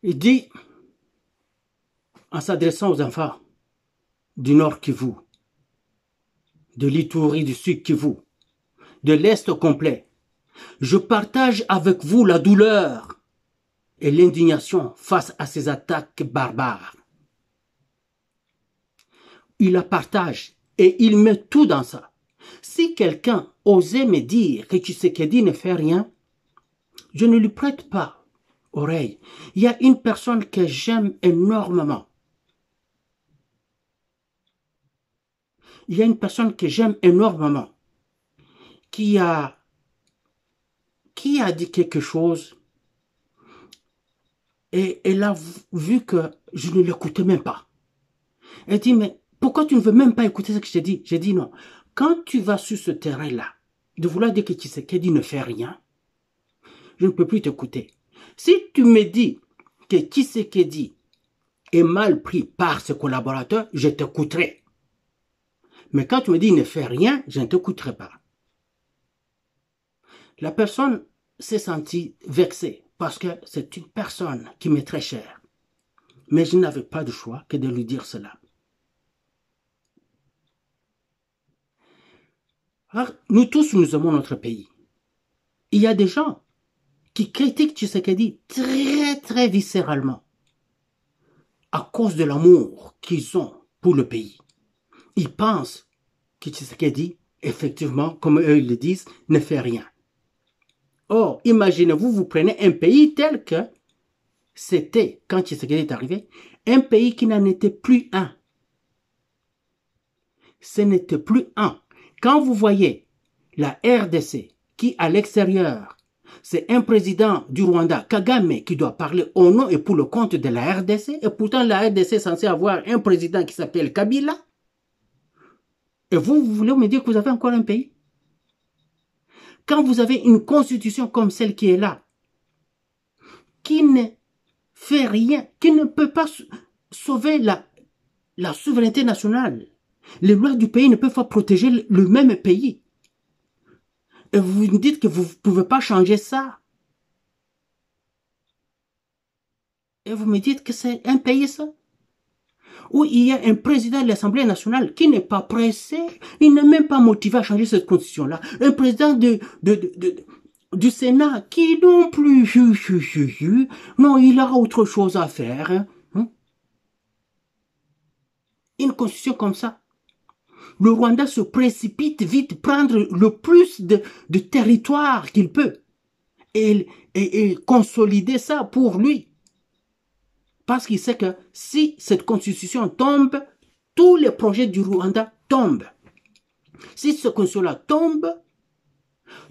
Il dit, en s'adressant aux enfants du Nord Kivu, de l'Ituri du Sud Kivu, de l'Est au complet, je partage avec vous la douleur et l'indignation face à ces attaques barbares. Il la partage et il met tout dans ça. Si quelqu'un osait me dire que Tshisekedi ne fait rien, je ne lui prête pas oreille. Il y a une personne que j'aime énormément. Il y a une personne que j'aime énormément qui a dit quelque chose et elle a vu que je ne l'écoutais même pas. Elle dit, mais pourquoi tu ne veux même pas écouter ce que je t'ai dit? J'ai dit non. Quand tu vas sur ce terrain-là, de vouloir dire que Tshisekedi ne fait rien, je ne peux plus t'écouter. Si tu me dis que Tshisekedi est mal pris par ses collaborateurs, je t'écouterai. Mais quand tu me dis qu'il ne fait rien, je ne t'écouterai pas. La personne s'est sentie vexée parce que c'est une personne qui m'est très chère. Mais je n'avais pas de choix que de lui dire cela. Alors, nous tous, nous aimons notre pays. Il y a des gens qui critiquent Tshisekedi très, très viscéralement à cause de l'amour qu'ils ont pour le pays. Ils pensent que Tshisekedi, effectivement, comme eux ils le disent, ne fait rien. Or, imaginez-vous, vous prenez un pays tel que c'était, quand Tshisekedi est arrivé, un pays qui n'en était plus un. Ce n'était plus un. Quand vous voyez la RDC qui, à l'extérieur, C'est un président du Rwanda, Kagame, qui doit parler au nom et pour le compte de la RDC. Et pourtant, la RDC est censée avoir un président qui s'appelle Kabila. Et vous voulez me dire que vous avez encore un pays? Quand vous avez une constitution comme celle qui est là, qui ne fait rien, qui ne peut pas sauver la souveraineté nationale, les lois du pays ne peuvent pas protéger le même pays. Et vous me dites que vous ne pouvez pas changer ça. Et vous me dites que c'est un pays, ça, où il y a un président de l'Assemblée nationale qui n'est pas pressé, il n'est même pas motivé à changer cette constitution-là. Un président du Sénat qui non plus, non, il a autre chose à faire. Hein. Une constitution comme ça. Le Rwanda se précipite vite prendre le plus de territoire qu'il peut et consolider ça pour lui. Parce qu'il sait que si cette constitution tombe, tous les projets du Rwanda tombent. Si cette constitution-là tombe,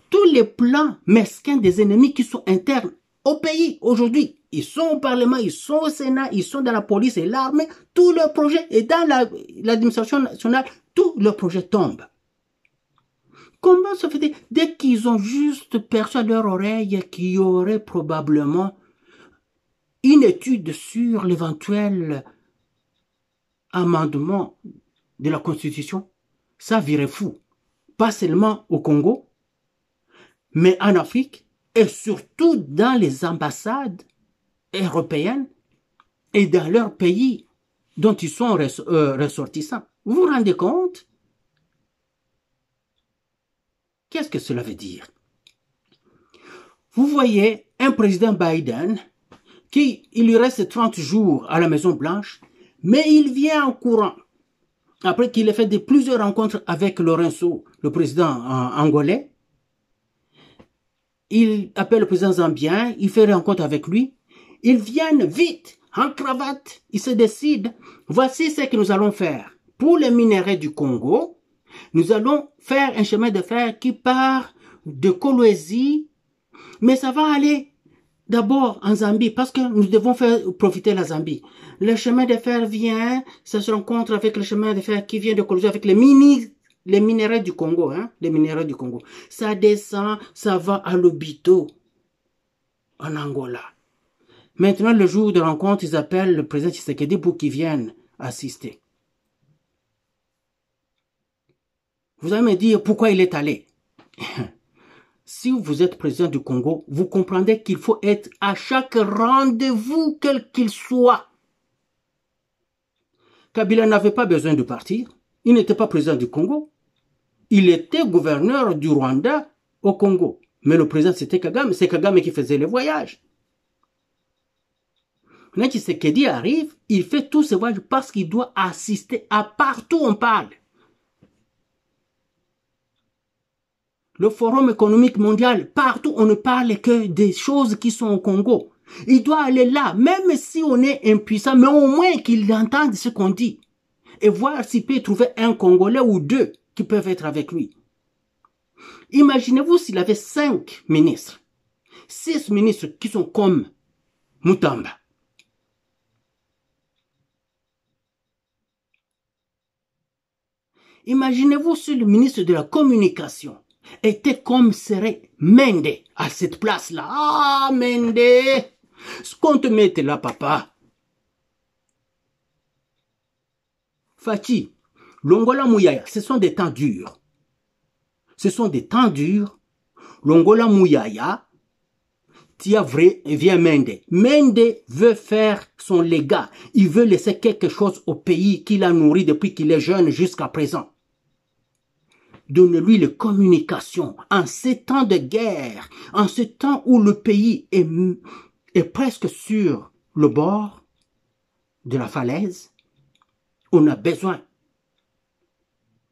tous les plans mesquins des ennemis qui sont internes au pays aujourd'hui, ils sont au Parlement, ils sont au Sénat, ils sont dans la police et l'armée, tous leurs projets et dans l'administration nationale, tous leurs projets tombent. Comment se fait-il? Dès qu'ils ont juste perçu à leur oreille qu'il y aurait probablement une étude sur l'éventuel amendement de la Constitution, ça virait fou. Pas seulement au Congo, mais en Afrique et surtout dans les ambassades européennes et dans leurs pays dont ils sont ressortissants. Vous vous rendez compte? Qu'est-ce que cela veut dire? Vous voyez un président Biden il lui reste 30 jours à la Maison-Blanche, mais il vient en courant. Après qu'il ait fait plusieurs rencontres avec Lorenzo, le président angolais, il appelle le président zambien, il fait rencontre avec lui. Ils viennent vite, en cravate, ils se décident. Voici ce que nous allons faire. Pour les minerais du Congo, nous allons faire un chemin de fer qui part de Kolwezi, mais ça va aller d'abord en Zambie, parce que nous devons faire profiter la Zambie. Le chemin de fer vient, ça se rencontre avec le chemin de fer qui vient de Kolwezi, avec les minerais du Congo, hein, les minerais du Congo. Ça descend, ça va à Lobito, en Angola. Maintenant, le jour de rencontre, ils appellent le président Tshisekedi pour qu'il vienne assister. Vous allez me dire pourquoi il est allé. Si vous êtes président du Congo, vous comprendrez qu'il faut être à chaque rendez-vous, quel qu'il soit. Kabila n'avait pas besoin de partir. Il n'était pas président du Congo. Il était gouverneur du Rwanda au Congo. Mais le président, c'était Kagame. C'est Kagame qui faisait les voyages. Quand Tshisekedi arrive, il fait tous ces voyages parce qu'il doit assister à partout où on parle. Le Forum économique mondial, partout on ne parle que des choses qui sont au Congo. Il doit aller là, même si on est impuissant, mais au moins qu'il entende ce qu'on dit. Et voir s'il peut trouver un Congolais ou deux qui peuvent être avec lui. Imaginez-vous s'il avait 5 ministres, 6 ministres qui sont comme Mutamba. Imaginez-vous si le ministre de la Communication était comme serait Mende à cette place-là. Ah, Mende, ce qu'on te mette là, papa. Fachi, Longola Mouyaya, ce sont des temps durs. Ce sont des temps durs. Longola Mouyaya, tia vrai, vient Mende. Mende veut faire son légat. Il veut laisser quelque chose au pays qu'il a nourri depuis qu'il est jeune jusqu'à présent. Donne-lui les communications en ces temps de guerre, en ce temps où le pays est presque sur le bord de la falaise. On a besoin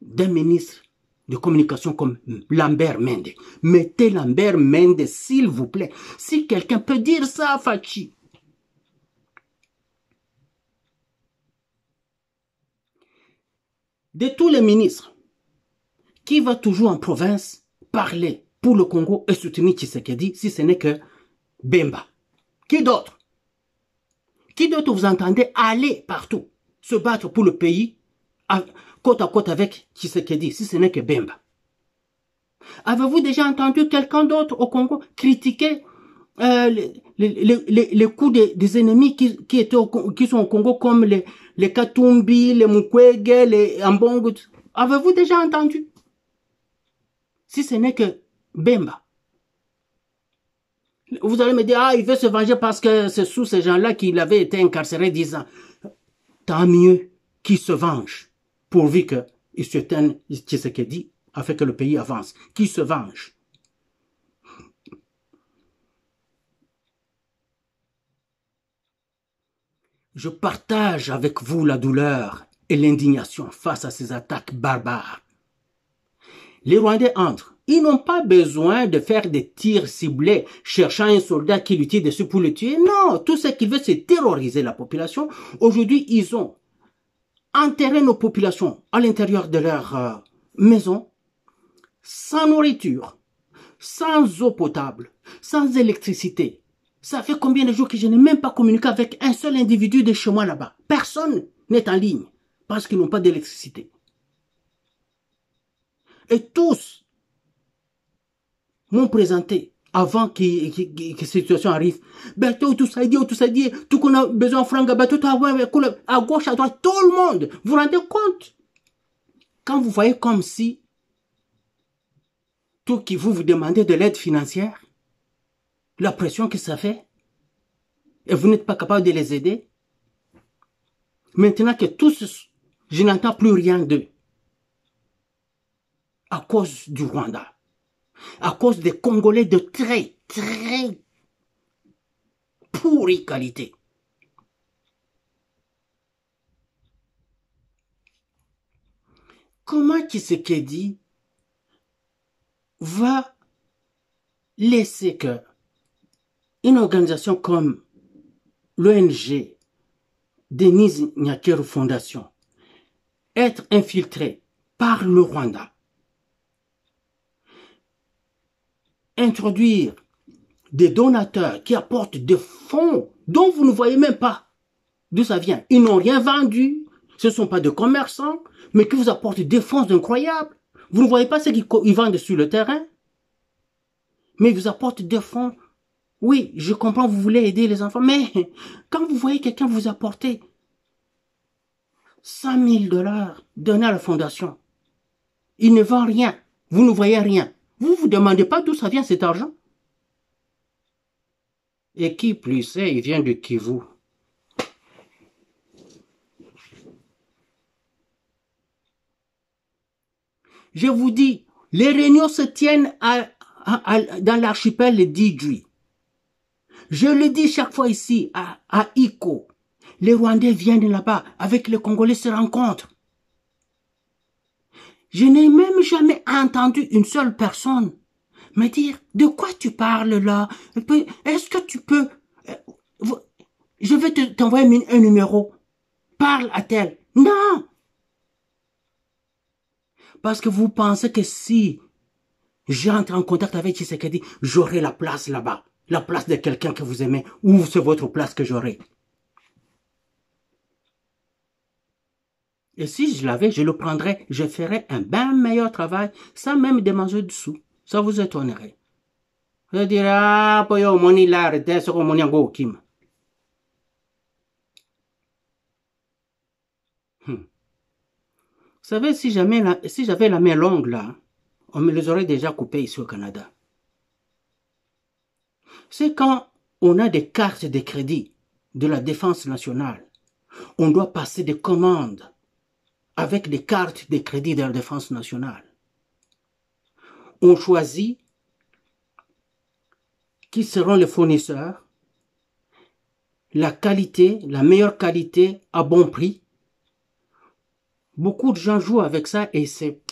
d'un ministre de communication comme Lambert Mende. Mettez Lambert Mende, s'il vous plaît. Si quelqu'un peut dire ça à Fachi. De tous les ministres, qui va toujours en province parler pour le Congo et soutenir Tshisekedi si ce n'est que Bemba? Qui d'autre? Qui d'autre vous entendez aller partout, se battre pour le pays, côte à côte avec Tshisekedi, si ce n'est que Bemba? Avez-vous déjà entendu quelqu'un d'autre au Congo critiquer les coups des ennemis qui sont au Congo, comme les Katumbi, les Mukwege, les Ambongo? Avez-vous déjà entendu? Si ce n'est que Bemba. Vous allez me dire, ah, il veut se venger parce que c'est sous ces gens-là qu'il avait été incarcéré 10 ans. Tant mieux qu'il se venge, pourvu qu'il se tienne, Tshisekedi, afin que le pays avance. Qu'il se venge. Je partage avec vous la douleur et l'indignation face à ces attaques barbares. Les Rwandais entrent. Ils n'ont pas besoin de faire des tirs ciblés cherchant un soldat qui lui tire dessus pour le tuer. Non, tout ce qu'ils veulent, c'est terroriser la population. Aujourd'hui, ils ont enterré nos populations à l'intérieur de leur maison, sans nourriture, sans eau potable, sans électricité. Ça fait combien de jours que je n'ai même pas communiqué avec un seul individu de chez moi là-bas? Personne n'est en ligne parce qu'ils n'ont pas d'électricité. Et tous m'ont présenté avant que cette situation arrive. Ben, tout ça dit, tout qu'on a besoin de franga, tout à gauche, à droite, tout le monde. Vous vous rendez compte? Quand vous voyez comme si tout qui vous demandez de l'aide financière, la pression que ça fait, et vous n'êtes pas capable de les aider. Maintenant que tous, je n'entends plus rien d'eux. À cause du Rwanda. À cause des Congolais de très pourrie qualité. Comment Tshisekedi va laisser que une organisation comme l'ONG Denise Nyakero Fondation être infiltrée par le Rwanda, introduire des donateurs qui apportent des fonds dont vous ne voyez même pas d'où ça vient. Ils n'ont rien vendu, ce ne sont pas de commerçants, mais qui vous apportent des fonds incroyables. Vous ne voyez pas ce qu'ils vendent sur le terrain, mais ils vous apportent des fonds. Oui, je comprends, vous voulez aider les enfants, mais quand vous voyez quelqu'un vous apporter 100 000 $ donnés à la fondation, il ne vend rien, vous ne voyez rien. Vous vous demandez pas d'où ça vient cet argent? Et qui plus est, il vient du Kivu. Je vous dis, les réunions se tiennent dans l'archipel d'Idjui. Je le dis chaque fois ici, à Iko. Les Rwandais viennent là-bas, avec les Congolais se rencontrent. Je n'ai même jamais entendu une seule personne me dire, de quoi tu parles là? Est-ce que tu peux... Je vais t'envoyer un numéro. Parle à tel. Non! Parce que vous pensez que si j'entre en contact avec Tshisekedi, j'aurai la place là-bas. La place de quelqu'un que vous aimez. Ou c'est votre place que j'aurai. Et si je l'avais, je le prendrais. Je ferais un bien meilleur travail sans même démanger dessous. Ça vous étonnerait. Vous direz, ah, poyo, moni là, arrêtez, ce qu'on moni ango kim. Vous savez, si j'avais la main longue là, on me les aurait déjà coupées ici au Canada. C'est quand on a des cartes de crédit de la défense nationale, on doit passer des commandes avec des cartes de crédit de la défense nationale. On choisit qui seront les fournisseurs, la qualité, la meilleure qualité à bon prix. Beaucoup de gens jouent avec ça et c'est...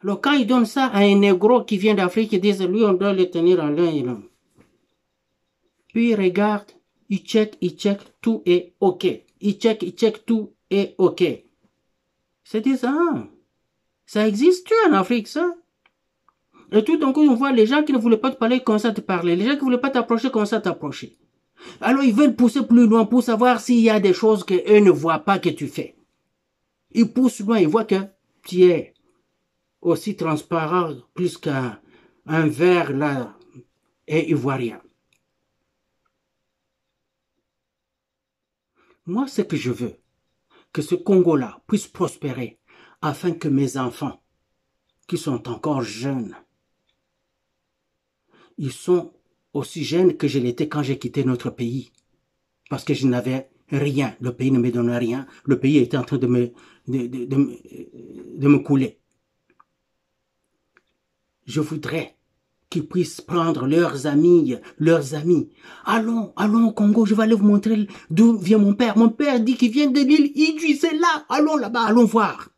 Alors quand ils donnent ça à un négro qui vient d'Afrique, ils disent, lui on doit le tenir en l'un et l'autre. Puis il regarde, il check, tout est OK. Il check, tout est OK. C'est dit ça. Ça existe en Afrique, ça? Et tout d'un coup, on voit les gens qui ne voulaient pas te parler commencent à te parler. Les gens qui ne voulaient pas t'approcher commencent à t'approcher. Alors ils veulent pousser plus loin pour savoir s'il y a des choses qu'eux ne voient pas que tu fais. Ils poussent loin, ils voient que tu es aussi transparent plus qu'un verre là et ils voient rien. Moi, ce que je veux, que ce Congo-là puisse prospérer afin que mes enfants, qui sont encore jeunes, ils sont aussi jeunes que je l'étais quand j'ai quitté notre pays. Parce que je n'avais rien. Le pays ne me donnait rien. Le pays était en train de me couler. Je voudrais qu'ils puissent prendre leurs amis. Allons au Congo, je vais aller vous montrer d'où vient mon père. Mon père dit qu'il vient de l'île Idjouy, c'est là. Allons là-bas, allons voir.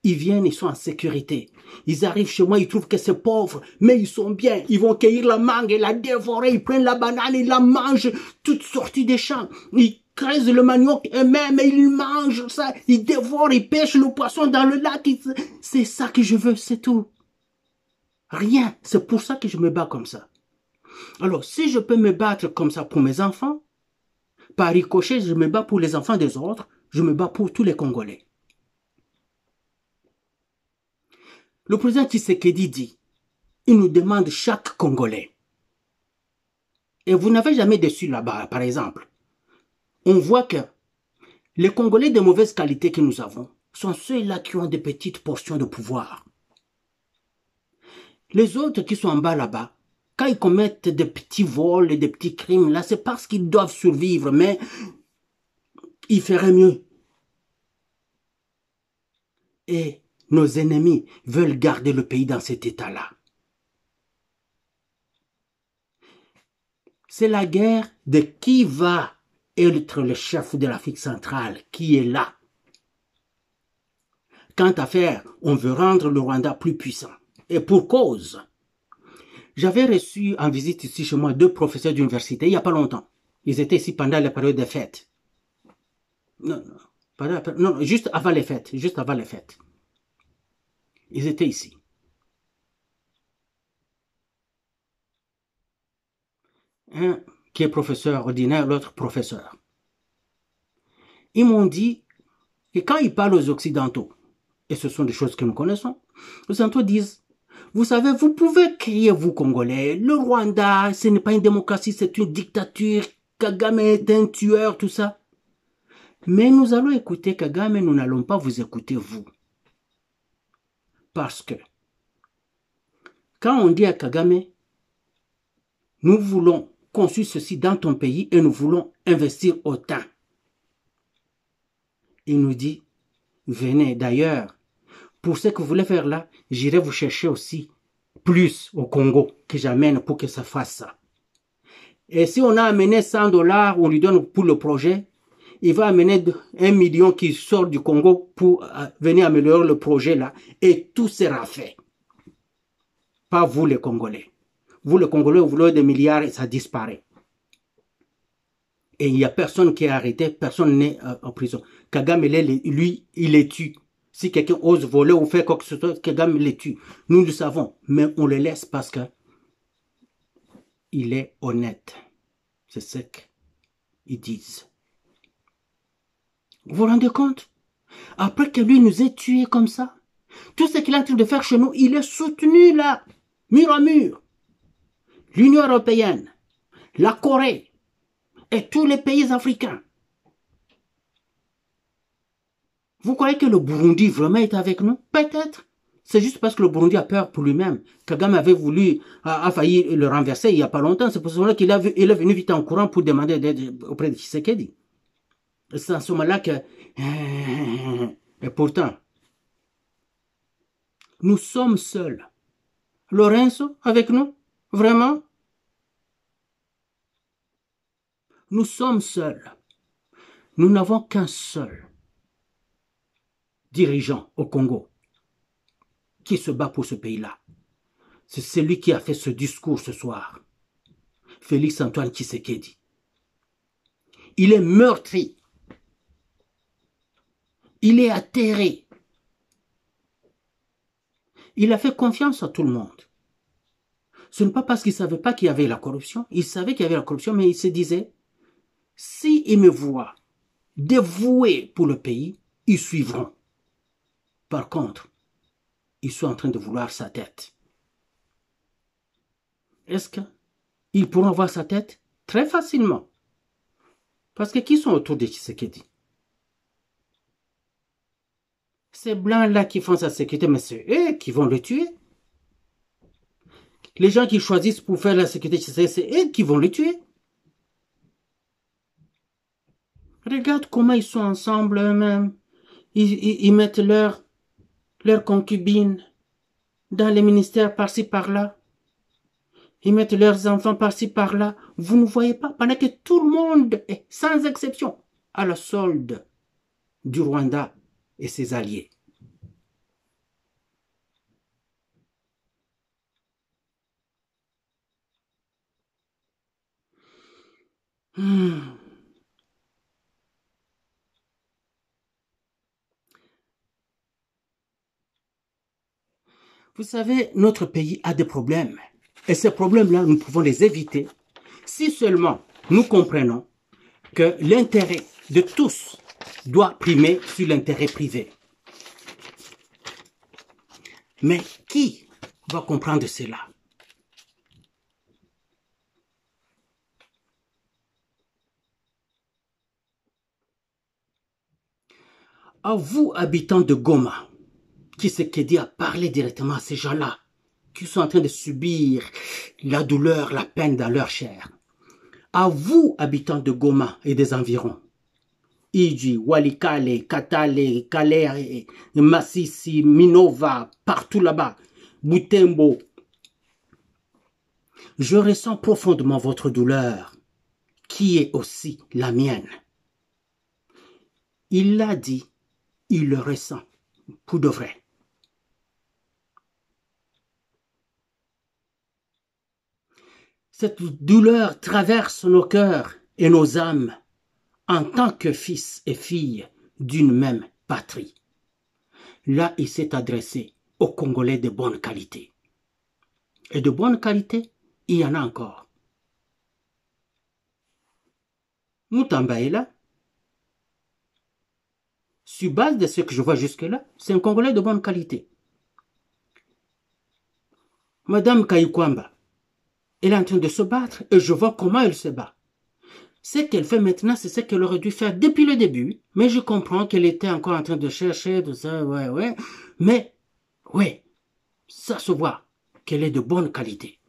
Ils viennent, ils sont en sécurité. Ils arrivent chez moi, ils trouvent que c'est pauvre, mais ils sont bien. Ils vont cueillir la mangue et la dévorer. Ils prennent la banane et la mangent, toute sortie des champs. Ils creusent le manioc eux-mêmes et ils mangent ça. Ils dévorent, ils pêchent le poisson dans le lac. C'est ça que je veux, c'est tout. Rien. C'est pour ça que je me bats comme ça. Alors, si je peux me battre comme ça pour mes enfants, par ricochet, je me bats pour les enfants des autres, je me bats pour tous les Congolais. Le président Tshisekedi dit, il nous demande chaque Congolais. Et vous n'avez jamais déçu là-bas, par exemple. On voit que les Congolais de mauvaise qualité que nous avons sont ceux-là qui ont des petites portions de pouvoir. Les autres qui sont en bas là-bas, quand ils commettent des petits vols et des petits crimes, là, c'est parce qu'ils doivent survivre, mais ils feraient mieux. Et nos ennemis veulent garder le pays dans cet état-là. C'est la guerre de qui va être le chef de l'Afrique centrale, qui est là. Quant à faire, on veut rendre le Rwanda plus puissant. Et pour cause. J'avais reçu en visite ici chez moi 2 professeurs d'université il n'y a pas longtemps. Ils étaient ici pendant la période des fêtes. Non, juste avant les fêtes. Ils étaient ici. Un qui est professeur ordinaire, l'autre professeur. Ils m'ont dit que quand ils parlent aux Occidentaux, et ce sont des choses que nous connaissons, les Occidentaux disent, vous savez, vous pouvez crier, vous Congolais, le Rwanda, ce n'est pas une démocratie, c'est une dictature, Kagame est un tueur, tout ça. Mais nous allons écouter Kagame, nous n'allons pas vous écouter, vous. Parce que, quand on dit à Kagame, nous voulons construire ceci dans ton pays et nous voulons investir autant. Il nous dit, venez d'ailleurs, pour ce que vous voulez faire là, j'irai vous chercher aussi plus au Congo que j'amène pour que ça fasse ça. Et si on a amené $100, on lui donne pour le projet, il va amener 1 million qui sort du Congo pour venir améliorer le projet là et tout sera fait. Pas vous les Congolais. Vous les Congolais, vous voulez des milliards et ça disparaît. Et il n'y a personne qui est arrêté, personne n'est en prison. Kagame, lui, il les tue. Si quelqu'un ose voler ou faire quoi que ce soit, Kagame les tue. Nous le savons, mais on le laisse parce que il est honnête. C'est ce qu'ils disent. Vous vous rendez compte? Après que lui nous ait tués comme ça, tout ce qu'il est en train de faire chez nous, il est soutenu là, mur à mur. L'Union européenne, la Corée et tous les pays africains. Vous croyez que le Burundi vraiment est avec nous? Peut-être. C'est juste parce que le Burundi a peur pour lui-même. Kagame avait voulu, a failli le renverser il n'y a pas longtemps. C'est pour cela qu'il est venu vite en courant pour demander d'aide auprès de Tshisekedi. C'est à ce moment-là que... Et pourtant, nous sommes seuls. Lorenzo, avec nous? Vraiment? Nous sommes seuls. Nous n'avons qu'un seul dirigeant au Congo qui se bat pour ce pays-là. C'est celui qui a fait ce discours ce soir. Félix Antoine Tshisekedi. Il est meurtri. Il est atterré. Il a fait confiance à tout le monde. Ce n'est pas parce qu'il ne savait pas qu'il y avait la corruption. Il savait qu'il y avait la corruption, mais il se disait, s'ils me voient dévoué pour le pays, ils suivront. Par contre, ils sont en train de vouloir sa tête. Est-ce qu'ils pourront avoir sa tête? Très facilement. Parce que qui sont autour de Tshisekedi? Ces blancs-là qui font sa sécurité, mais c'est eux qui vont le tuer. Les gens qui choisissent pour faire la sécurité, c'est eux qui vont le tuer. Regarde comment ils sont ensemble eux-mêmes. Ils mettent leurs concubines dans les ministères par-ci par-là. Ils mettent leurs enfants par-ci par-là. Vous ne voyez pas, pendant que tout le monde est, sans exception, à la solde du Rwanda et ses alliés. Vous savez, notre pays a des problèmes. Et ces problèmes-là, nous pouvons les éviter si seulement nous comprenons que l'intérêt de tous doit primer sur l'intérêt privé. Mais qui va comprendre cela? À vous, habitants de Goma, Tshisekedi a parlé directement à ces gens-là qui sont en train de subir la douleur, la peine dans leur chair. À vous, habitants de Goma et des environs, Iji, Walikale, Katale, Kale, Massissi, Minova, partout là-bas, Butembo, je ressens profondément votre douleur, qui est aussi la mienne. Il l'a dit, il le ressent, pour de vrai. Cette douleur traverse nos cœurs et nos âmes en tant que fils et filles d'une même patrie. Là, il s'est adressé aux Congolais de bonne qualité. Et de bonne qualité, il y en a encore. Moutamba est là. Sur base de ce que je vois jusque-là, c'est un Congolais de bonne qualité. Madame Kayukwamba, elle est en train de se battre et je vois comment elle se bat. Ce qu'elle fait maintenant, c'est ce qu'elle aurait dû faire depuis le début, mais je comprends qu'elle était encore en train de chercher, de ça, ouais. Mais, ouais, ça se voit qu'elle est de bonne qualité.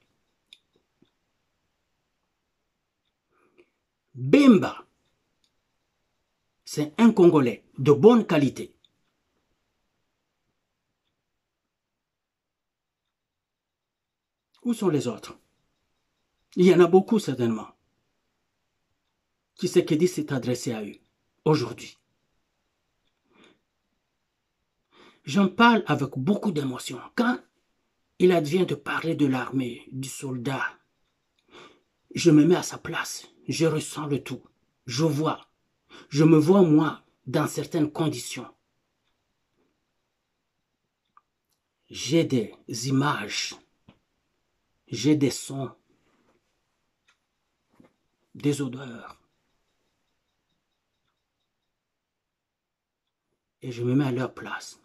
Bemba, c'est un Congolais de bonne qualité. Où sont les autres? Il y en a beaucoup certainement. Tshisekedi s'est adressé à eux aujourd'hui. J'en parle avec beaucoup d'émotion. Quand il advient de parler de l'armée, du soldat, je me mets à sa place, je ressens le tout, je me vois moi dans certaines conditions. J'ai des images, j'ai des sons, des odeurs. Et je me mets à leur place.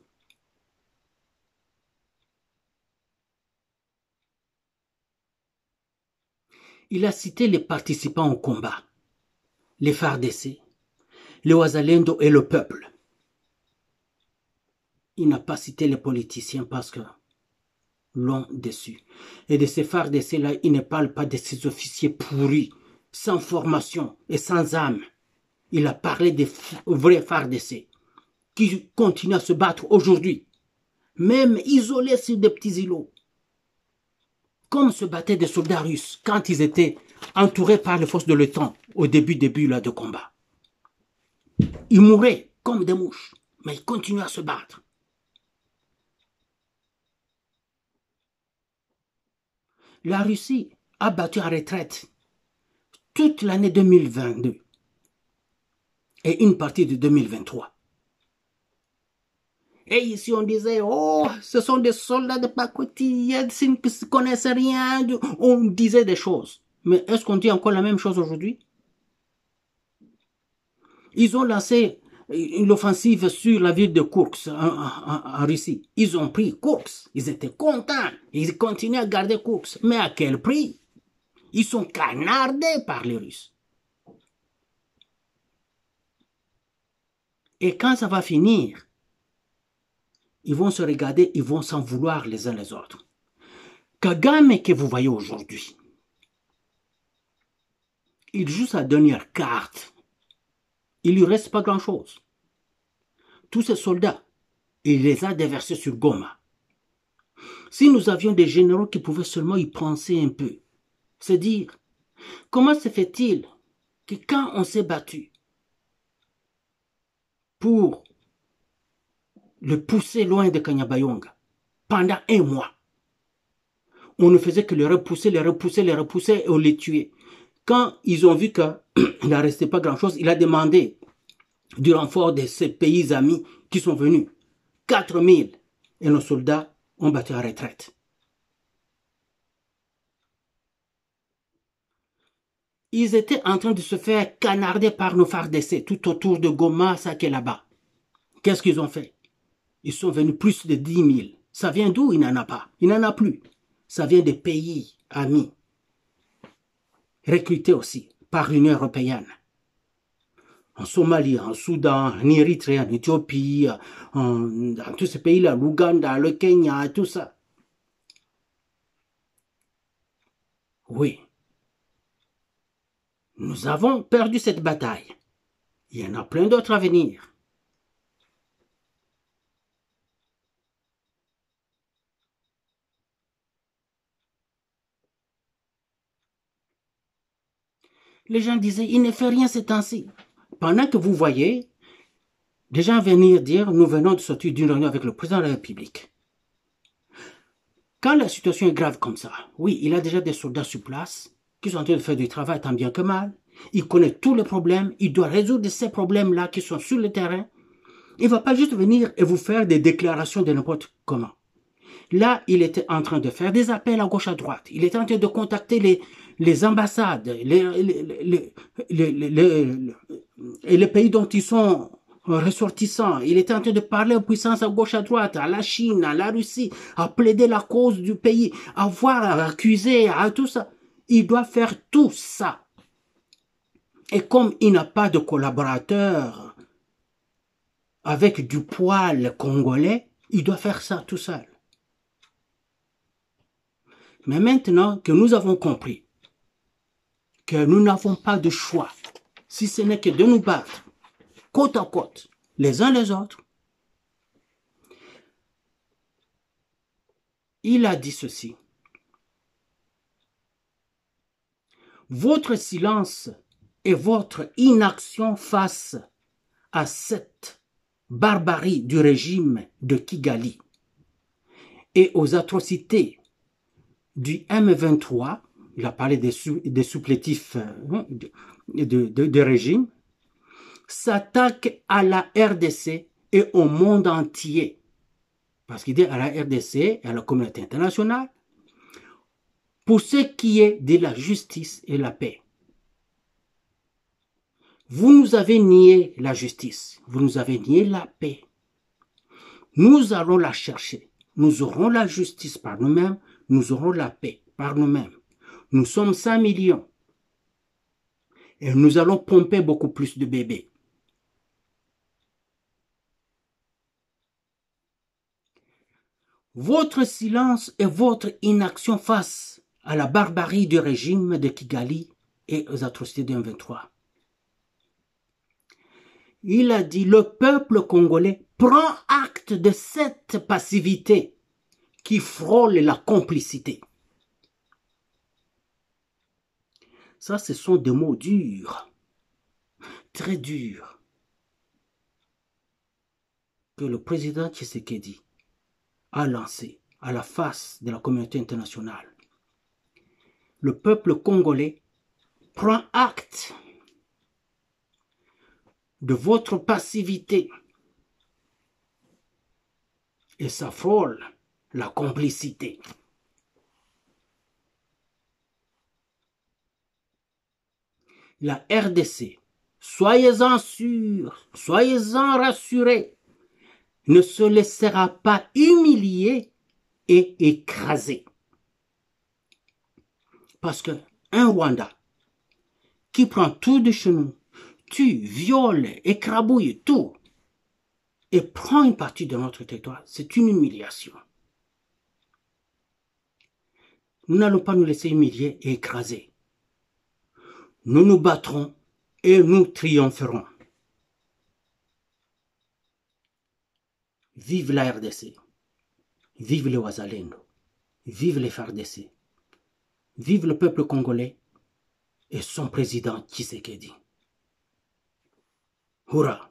Il a cité les participants au combat, les FARDC, les Wazalendo et le peuple. Il n'a pas cité les politiciens parce que l'ont déçu. Et de ces FARDC-là, il ne parle pas de ces officiers pourris, sans formation et sans âme. Il a parlé des vrais FARDC qui continuent à se battre aujourd'hui, même isolés sur des petits îlots, comme se battaient des soldats russes quand ils étaient entourés par les forces de l'OTAN au début là, de combat. Ils mouraient comme des mouches, mais ils continuent à se battre. La Russie a battu en retraite toute l'année 2022 et une partie de 2023. Et ici, on disait, oh, ce sont des soldats de pacotille, qui ne connaissent rien. On disait des choses. Mais est-ce qu'on dit encore la même chose aujourd'hui? Ils ont lancé l'offensive sur la ville de Koursk, en Russie. Ils ont pris Koursk. Ils étaient contents. Ils continuent à garder Koursk. Mais à quel prix? Ils sont canardés par les Russes. Et quand ça va finir, ils vont se regarder, ils vont s'en vouloir les uns les autres. Kagame que vous voyez aujourd'hui, il joue sa dernière carte. Il lui reste pas grand-chose. Tous ces soldats, il les a déversés sur Goma. Si nous avions des généraux qui pouvaient seulement y penser un peu, se dire, comment se fait-il que quand on s'est battu pour le pousser loin de Kanyabayonga, pendant 1 mois, on ne faisait que les repousser et on les tuait. Quand ils ont vu qu'il ne restait pas grand-chose, il a demandé du renfort de ses pays amis qui sont venus. 4000. Et nos soldats ont battu en retraite. Ils étaient en train de se faire canarder par nos FARDC tout autour de Goma, ça qui est là-bas. Qu'est-ce qu'ils ont fait? Ils sont venus plus de 10 000. Ça vient d'où? Il n'en a pas. Il n'en a plus. Ça vient des pays amis, recrutés aussi par l'Union européenne. En Somalie, en Soudan, en Érythrée, en Éthiopie, dans tous ces pays-là, l'Ouganda, le Kenya, tout ça. Oui. Nous avons perdu cette bataille. Il y en a plein d'autres à venir. Les gens disaient, il ne fait rien ces temps-ci. Pendant que vous voyez des gens venir dire, nous venons de sortir d'une réunion avec le président de la République. Quand la situation est grave comme ça, oui, il a déjà des soldats sur place qui sont en train de faire du travail tant bien que mal. Il connaît tous les problèmes. Il doit résoudre ces problèmes-là qui sont sur le terrain. Il ne va pas juste venir et vous faire des déclarations de n'importe comment. Là, il était en train de faire des appels à gauche à droite. Il était en train de contacter les ambassades, les pays dont ils sont ressortissants. Il était en train de parler aux puissances à gauche à droite, à la Chine, à la Russie, à plaider la cause du pays, à voir, à accuser, à tout ça. Il doit faire tout ça. Et comme il n'a pas de collaborateur avec du poil congolais, il doit faire ça tout seul. Mais maintenant que nous avons compris que nous n'avons pas de choix, si ce n'est que de nous battre côte à côte, les uns les autres, il a dit ceci. Votre silence et votre inaction face à cette barbarie du régime de Kigali et aux atrocités du M23, il a parlé des supplétifs de régime, s'attaque à la RDC et au monde entier. Parce qu'il dit à la RDC et à la communauté internationale, pour ce qui est de la justice et la paix. Vous nous avez nié la justice, vous nous avez nié la paix. Nous allons la chercher. Nous aurons la justice par nous-mêmes, nous aurons la paix par nous-mêmes. Nous sommes 5 millions. Et nous allons pomper beaucoup plus de bébés. Votre silence et votre inaction face à la barbarie du régime de Kigali et aux atrocités du M23. Il a dit, le peuple congolais prend acte de cette passivité qui frôle la complicité. Ça, ce sont des mots durs, très durs, que le président Tshisekedi a lancé à la face de la communauté internationale. Le peuple congolais prend acte de votre passivité et ça frôle la complicité. La RDC, soyez-en sûrs, soyez-en rassurés, ne se laissera pas humilier et écraser. Parce qu'un Rwanda qui prend tout de chez nous, tue, viole, écrabouille tout, et prend une partie de notre territoire, c'est une humiliation. Nous n'allons pas nous laisser humilier et écraser. Nous nous battrons et nous triompherons. Vive la RDC, vive les Wazalendo, vive les FARDC, vive le peuple congolais et son président Tshisekedi. Hurrah!